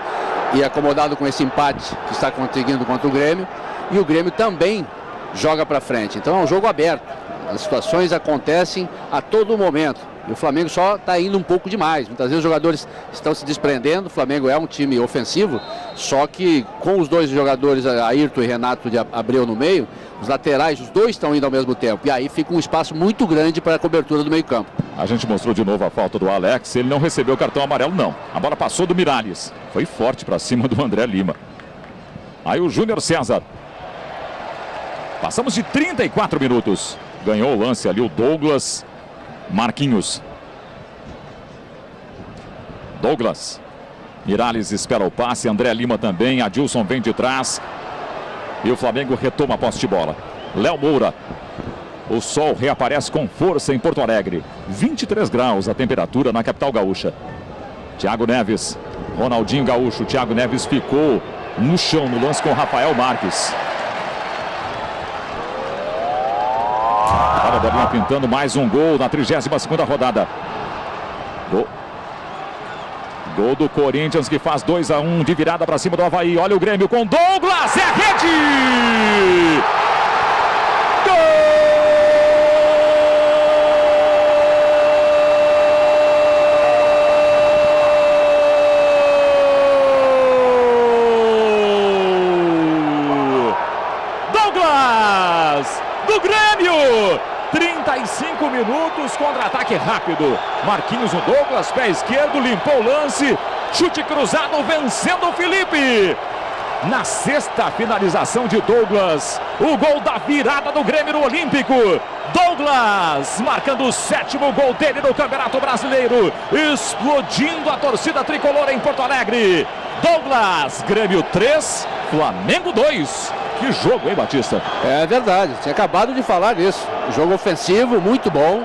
e acomodado com esse empate que está conseguindo contra o Grêmio. E o Grêmio também joga para frente. Então é um jogo aberto. As situações acontecem a todo momento. E o Flamengo só está indo um pouco demais. Muitas vezes os jogadores estão se desprendendo. O Flamengo é um time ofensivo, só que com os dois jogadores, Ayrton e Renato de Abreu no meio, os laterais, os dois estão indo ao mesmo tempo. E aí fica um espaço muito grande para a cobertura do meio campo. A gente mostrou de novo a falta do Alex. Ele não recebeu o cartão amarelo, não. A bola passou do Miralles. Foi forte para cima do André Lima. Aí o Júnior César. Passamos de 34 minutos. Ganhou o lance ali o Douglas. Marquinhos. Douglas. Miralles espera o passe. André Lima também. Adilson vem de trás. E o Flamengo retoma a posse de bola. Léo Moura. O sol reaparece com força em Porto Alegre. 23 graus a temperatura na capital gaúcha. Thiago Neves. Ronaldinho Gaúcho. Thiago Neves ficou no chão no lance com Rafael Marques. Para Bolinha pintando mais um gol na 32ª rodada. Gol do Corinthians que faz 2-1 de virada para cima do Avaí. Olha o Grêmio com Douglas. É rede! Gol! Douglas! Do Grêmio! 35 minutos, contra-ataque rápido. Marquinhos no Douglas, pé esquerdo, limpou o lance. Chute cruzado, vencendo o Felipe. Na 6ª finalização de Douglas, o gol da virada do Grêmio no Olímpico. Douglas marcando o 7º gol dele no Campeonato Brasileiro. Explodindo a torcida tricolor em Porto Alegre. Douglas, Grêmio 3, Flamengo 2. Que jogo, hein, Batista? É verdade, tinha acabado de falar isso. Jogo ofensivo, muito bom.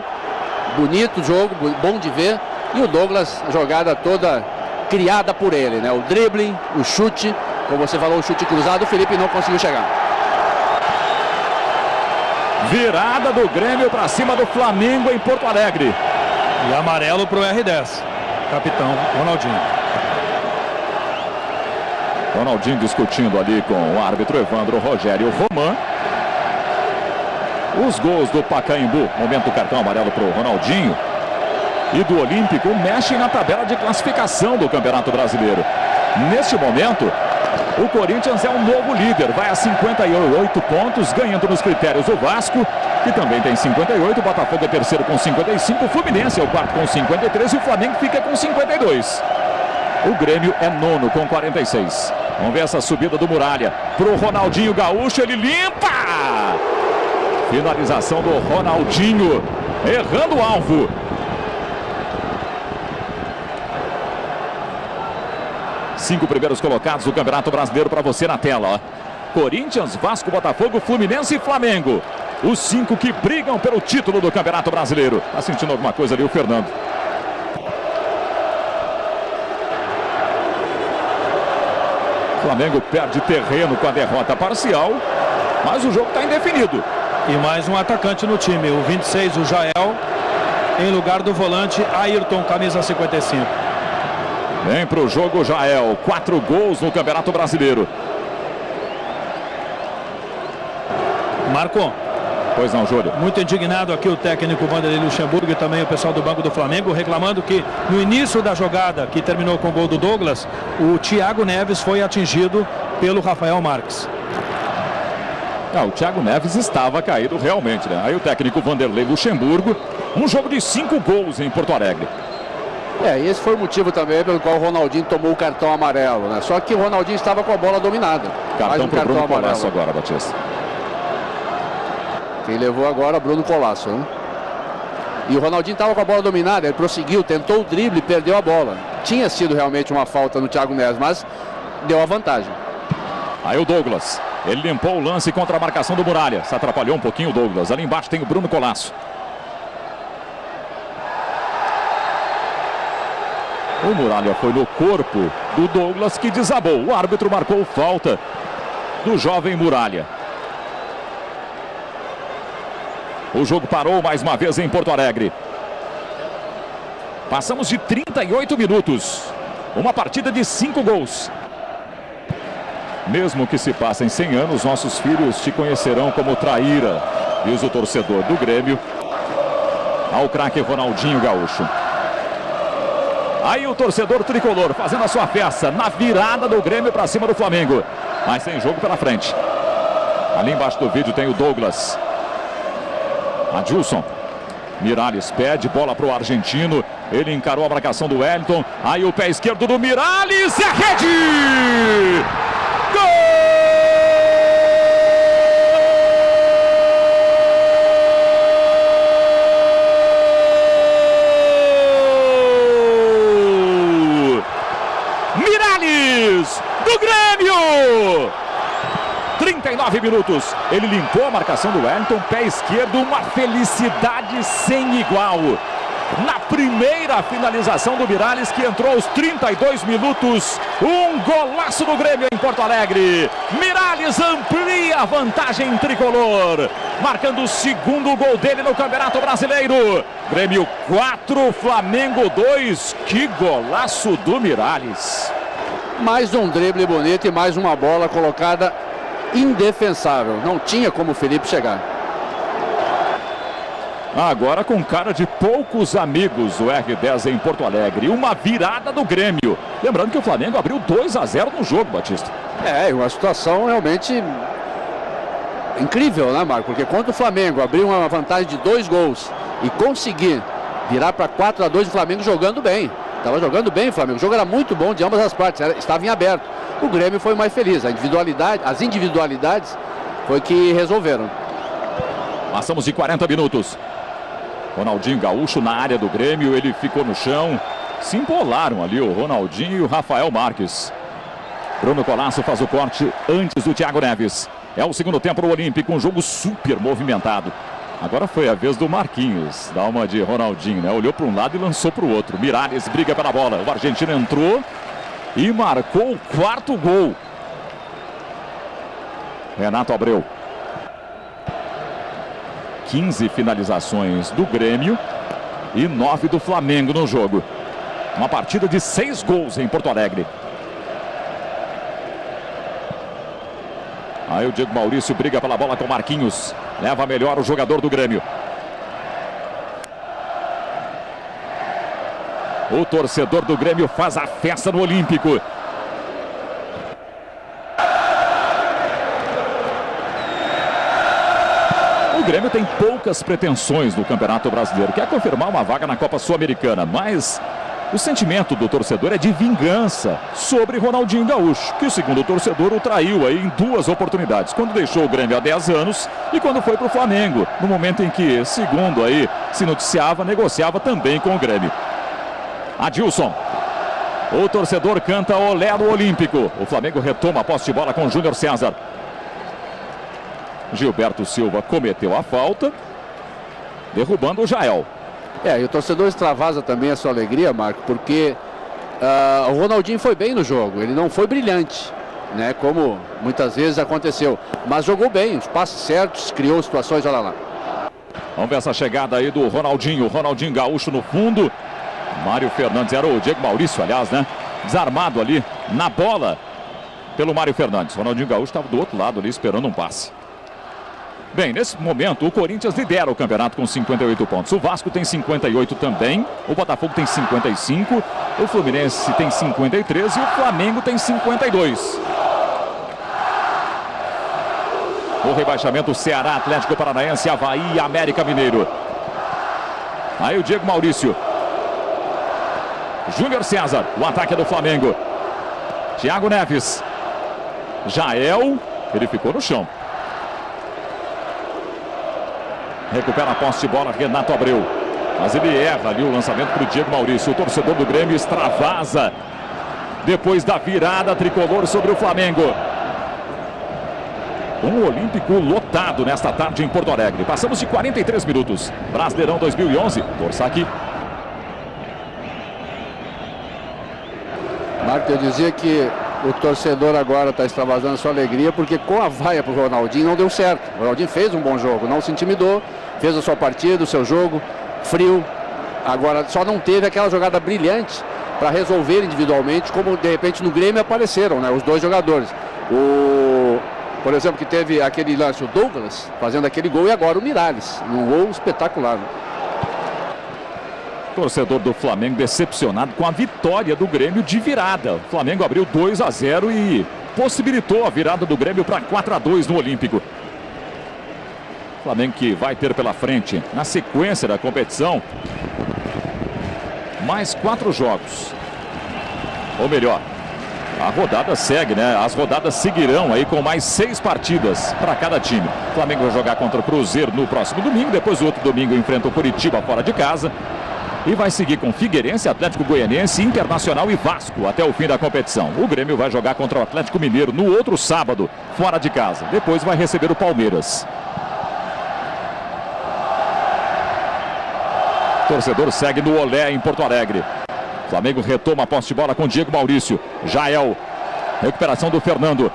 Bonito jogo, bom de ver. E o Douglas, a jogada toda criada por ele, né? O drible, o chute, como você falou, o chute cruzado, o Felipe não conseguiu chegar. Virada do Grêmio para cima do Flamengo em Porto Alegre. E amarelo para o R10. Capitão Ronaldinho. Ronaldinho discutindo ali com o árbitro Evandro Rogério Roman. Os gols do Pacaembu, momento do cartão amarelo para o Ronaldinho, e do Olímpico mexem na tabela de classificação do Campeonato Brasileiro. Neste momento, o Corinthians é um novo líder, vai a 58 pontos, ganhando nos critérios o Vasco, que também tem 58, o Botafogo é terceiro com 55, o Fluminense é o quarto com 53 e o Flamengo fica com 52. O Grêmio é nono com 46. Vamos ver essa subida do Muralha pro Ronaldinho Gaúcho, ele limpa! Finalização do Ronaldinho, errando o alvo. Cinco primeiros colocados do Campeonato Brasileiro para você na tela. Ó. Corinthians, Vasco, Botafogo, Fluminense e Flamengo. Os 5 que brigam pelo título do Campeonato Brasileiro. Tá sentindo alguma coisa ali o Fernando? Flamengo perde terreno com a derrota parcial, mas o jogo está indefinido. E mais um atacante no time, o 26, o Jael, em lugar do volante Ayrton, camisa 55. Vem para o jogo Jael, 4 gols no Campeonato Brasileiro. Marco. Pois não, Júlio. Muito indignado aqui o técnico Vanderlei Luxemburgo e também o pessoal do banco do Flamengo, reclamando que no início da jogada, que terminou com o gol do Douglas, o Thiago Neves foi atingido pelo Rafael Marques. O Thiago Neves estava caído realmente, né? Aí o técnico Vanderlei Luxemburgo, um jogo de 5 gols em Porto Alegre. E esse foi o motivo também pelo qual o Ronaldinho tomou o cartão amarelo, né? Só que o Ronaldinho estava com a bola dominada. Cartão para o Bruno Colasso agora, Batista. Quem levou agora Bruno Colasso, né? E o Ronaldinho estava com a bola dominada, ele prosseguiu, tentou o drible e perdeu a bola. Tinha sido realmente uma falta no Thiago Neves, mas deu a vantagem. Aí o Douglas, ele limpou o lance contra a marcação do Muralha. Se atrapalhou um pouquinho o Douglas. Ali embaixo tem o Bruno Colasso. O Muralha foi no corpo do Douglas, que desabou. O árbitro marcou falta do jovem Muralha. O jogo parou mais uma vez em Porto Alegre. Passamos de 38 minutos. Uma partida de 5 gols. Mesmo que se passem 100 anos, nossos filhos te conhecerão como traíra, diz o torcedor do Grêmio ao craque Ronaldinho Gaúcho. Aí o torcedor tricolor fazendo a sua festa na virada do Grêmio para cima do Flamengo. Mas tem jogo pela frente. Ali embaixo do vídeo tem o Douglas. Adilson. Miralles pede bola para o argentino. Ele encarou a marcação do Wellington. Aí o pé esquerdo do Miralles. É rede! Gol! Miralles do Grêmio! 39 minutos. Ele limpou a marcação do Wellington, pé esquerdo, uma felicidade sem igual. Na primeira finalização do Miralles, que entrou aos 32 minutos, um golaço do Grêmio em Porto Alegre. Miralles amplia a vantagem tricolor, marcando o segundo gol dele no Campeonato Brasileiro. Grêmio 4, Flamengo 2. Que golaço do Miralles. Mais um drible bonito e mais uma bola colocada indefensável. Não tinha como o Felipe chegar. Agora com cara de poucos amigos o R10 em Porto Alegre. Uma virada do Grêmio. Lembrando que o Flamengo abriu 2-0 no jogo, Batista. Uma situação realmente incrível, né, Marco? Porque contra o Flamengo abriu uma vantagem de 2 gols e conseguir virar para 4-2, o Flamengo jogando bem. Estava jogando bem o Flamengo. O jogo era muito bom de ambas as partes. Estava em aberto. O Grêmio foi mais feliz. As individualidades foi que resolveram. Passamos de 40 minutos. Ronaldinho Gaúcho na área do Grêmio. Ele ficou no chão. Se empolaram ali o Ronaldinho e o Rafael Marques. Bruno Colasso faz o corte antes do Thiago Neves. É o segundo tempo do Olímpico. Um jogo super movimentado. Agora foi a vez do Marquinhos. Dá uma de Ronaldinho, né? Olhou para um lado e lançou para o outro. Miralles briga pela bola. O argentino entrou e marcou o 4º gol. Renato Abreu. 15 finalizações do Grêmio e 9 do Flamengo no jogo. Uma partida de 6 gols em Porto Alegre. Aí o Diego Maurício briga pela bola com o Marquinhos. Leva melhor o jogador do Grêmio. O torcedor do Grêmio faz a festa no Olímpico. O Grêmio tem poucas pretensões no Campeonato Brasileiro. Quer confirmar uma vaga na Copa Sul-Americana, mas o sentimento do torcedor é de vingança sobre Ronaldinho Gaúcho, que, segundo o torcedor, o traiu aí em 2 oportunidades. Quando deixou o Grêmio há 10 anos e quando foi para o Flamengo, no momento em que, segundo aí se noticiava, negociava também com o Grêmio. Adilson. O torcedor canta olé no Olímpico. O Flamengo retoma a posse de bola com o Júnior César. Gilberto Silva cometeu a falta, derrubando o Jael. E o torcedor extravasa também a sua alegria, Marco, porque o Ronaldinho foi bem no jogo. Ele não foi brilhante, né, como muitas vezes aconteceu, mas jogou bem, os passes certos, criou situações, olha lá. Vamos ver essa chegada aí do Ronaldinho. Ronaldinho Gaúcho no fundo. Mário Fernandes, era o Diego Maurício, aliás, né? Desarmado ali na bola pelo Mário Fernandes. Ronaldinho Gaúcho estava do outro lado ali esperando um passe. Bem, nesse momento o Corinthians lidera o campeonato com 58 pontos. O Vasco tem 58 também. O Botafogo tem 55. O Fluminense tem 53 e o Flamengo tem 52. do rebaixamento: Ceará, Atlético Paranaense, Avaí e América Mineiro. Aí o Diego Maurício. Júnior César, o ataque é do Flamengo. Thiago Neves. Jael, ele ficou no chão. Recupera a posse de bola Renato Abreu. Mas ele erra ali o lançamento para o Diego Maurício. O torcedor do Grêmio extravasa depois da virada tricolor sobre o Flamengo. Um Olímpico lotado nesta tarde em Porto Alegre. Passamos de 43 minutos. Brasileirão 2011. Torça aqui. Marco, eu dizia que o torcedor agora está extravasando sua alegria porque com a vaia para o Ronaldinho não deu certo. O Ronaldinho fez um bom jogo, não se intimidou, fez a sua partida, o seu jogo, frio. Agora só não teve aquela jogada brilhante para resolver individualmente, como de repente no Grêmio apareceram, né, os dois jogadores. Por exemplo, que teve aquele lance, o Douglas fazendo aquele gol, e agora o Miralles, um gol espetacular, né? Torcedor do Flamengo decepcionado com a vitória do Grêmio de virada. O Flamengo abriu 2-0 e possibilitou a virada do Grêmio para 4-2 no Olímpico. Flamengo que vai ter pela frente, na sequência da competição, mais 4 jogos. Ou melhor, a rodada segue, né? As rodadas seguirão aí com mais 6 partidas para cada time. O Flamengo vai jogar contra o Cruzeiro no próximo domingo. Depois, o outro domingo, enfrenta o Curitiba fora de casa. E vai seguir com Figueirense, Atlético Goianiense, Internacional e Vasco até o fim da competição. O Grêmio vai jogar contra o Atlético Mineiro no outro sábado, fora de casa. Depois vai receber o Palmeiras. O torcedor segue no Olé em Porto Alegre. O Flamengo retoma a posse de bola com Diego Maurício. Jael. Recuperação do Fernando.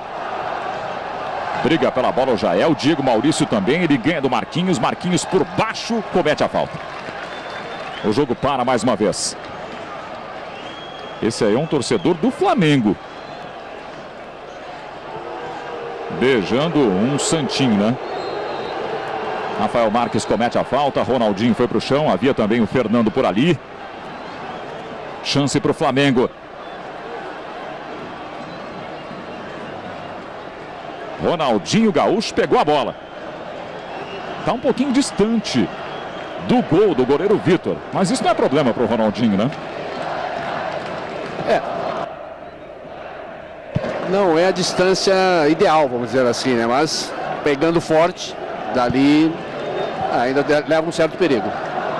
Briga pela bola o Jael. Diego Maurício também. Ele ganha do Marquinhos. Marquinhos por baixo comete a falta. O jogo para mais uma vez. Esse aí é um torcedor do Flamengo. Beijando um santinho, né? Rafael Marques comete a falta. Ronaldinho foi para o chão. Havia também o Fernando por ali. Chance para o Flamengo. Ronaldinho Gaúcho pegou a bola. Está um pouquinho distante do gol do goleiro Vitor. Mas isso não é problema para o Ronaldinho, né? Não é a distância ideal, vamos dizer assim, né? Mas pegando forte, dali ainda leva um certo perigo.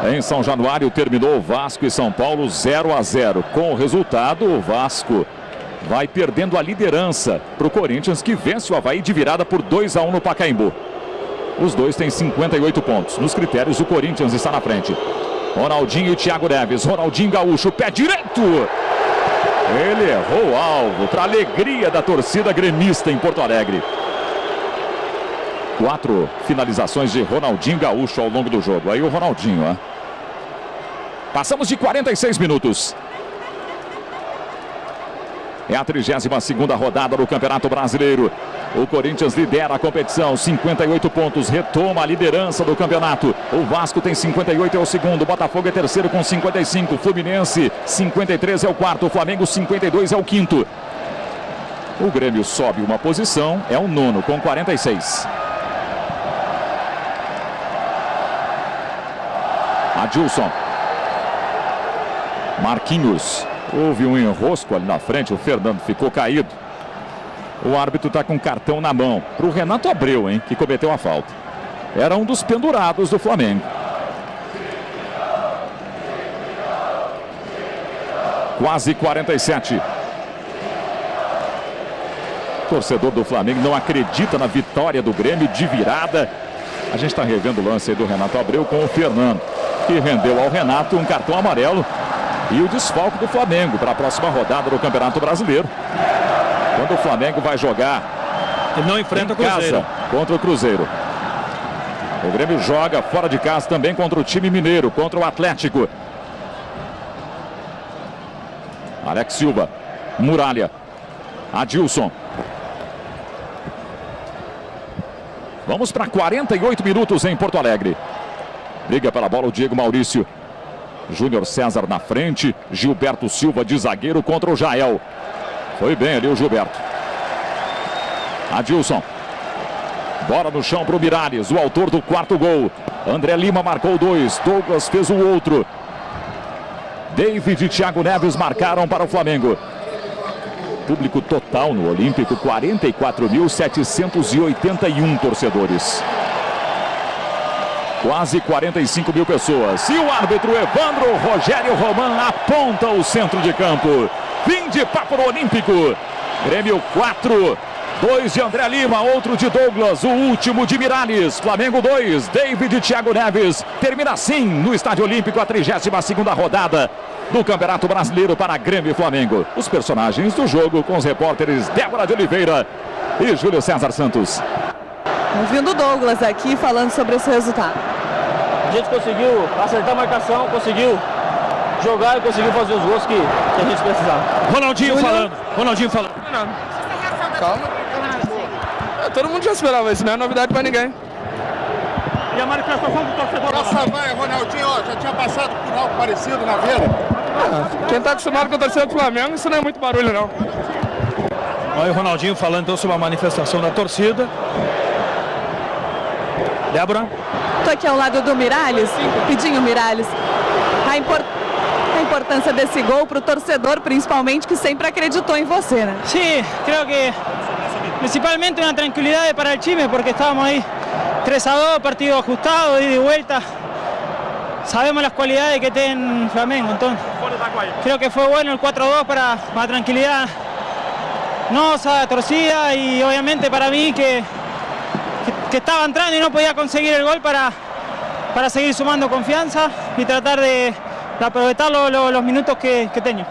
Em São Januário terminou Vasco e São Paulo 0-0. Com o resultado, o Vasco vai perdendo a liderança para o Corinthians, que vence o Avaí de virada por 2-1 no Pacaembu. Os dois têm 58 pontos. Nos critérios, o Corinthians está na frente. Ronaldinho e Thiago Neves. Ronaldinho Gaúcho, pé direito. Ele errou o alvo, para a alegria da torcida gremista em Porto Alegre. 4 finalizações de Ronaldinho Gaúcho ao longo do jogo. Aí o Ronaldinho, ó. Passamos de 46 minutos. É a 32ª rodada do Campeonato Brasileiro. O Corinthians lidera a competição, 58 pontos, retoma a liderança do campeonato. O Vasco tem 58, é o segundo. Botafogo é terceiro com 55. Fluminense, 53 é o quarto. O Flamengo, 52 é o quinto. O Grêmio sobe uma posição, é o nono com 46. Adilson. Marquinhos. Houve um enrosco ali na frente, o Fernando ficou caído. O árbitro está com cartão na mão para o Renato Abreu, hein, que cometeu a falta. Era um dos pendurados do Flamengo. Quase 47. O torcedor do Flamengo não acredita na vitória do Grêmio de virada. A gente está revendo o lance aí do Renato Abreu com o Fernando, que rendeu ao Renato um cartão amarelo. E o desfalque do Flamengo para a próxima rodada do Campeonato Brasileiro. Quando o Flamengo vai jogar, ele não enfrenta o Cruzeiro. Contra o Cruzeiro. O Grêmio joga fora de casa também contra o time mineiro, contra o Atlético. Alex Silva, Muralha, Adilson. Vamos para 48 minutos em Porto Alegre. Briga pela bola o Diego Maurício. Júnior César na frente. Gilberto Silva de zagueiro contra o Jael. Foi bem ali o Gilberto. Adilson. Bola no chão para o Miralles, o autor do quarto gol. André Lima marcou 2, Douglas fez o outro. David e Thiago Neves marcaram para o Flamengo. Público total no Olímpico, 44.781 torcedores. Quase 45 mil pessoas. E o árbitro Evandro Rogério Roman aponta o centro de campo. Fim de papo no Olímpico. Grêmio 4. 2 de André Lima, outro de Douglas, o último de Miralles. Flamengo 2, David e Thiago Neves. Termina assim no Estádio Olímpico a 32ª rodada do Campeonato Brasileiro para Grêmio e Flamengo. Os personagens do jogo com os repórteres Débora de Oliveira e Júlio César Santos. Ouvindo o Douglas aqui falando sobre esse resultado. A gente conseguiu acertar a marcação, conseguiu jogar e conseguiu fazer os gols que a gente precisava. Ronaldinho falando. Calma. Todo mundo já esperava isso, não é novidade pra ninguém. E a manifestação do torcedor? Essa vai, Ronaldinho, ó, já tinha passado por algo parecido na Vila. Quem tá acostumado com a torcida do Flamengo, isso não é muito barulho, não. Olha o Ronaldinho falando então sobre a manifestação da torcida. Débora? Estou aqui ao lado do Miralles, pedindo Miralles. A importância desse gol para o torcedor, principalmente, que sempre acreditou em você, né? Sí, creo que principalmente una tranquilidad para el time, porque estábamos ahí 3-2, partido ajustado, ida y vuelta. Sabemos las cualidades que tiene Flamengo, entonces creo que fue bueno el 4-2 para tranquilidad nosa, torcida y obviamente para mí que estaba entrando y no podía conseguir el gol para seguir sumando confianza y tratar de aprovechar los minutos que tengo.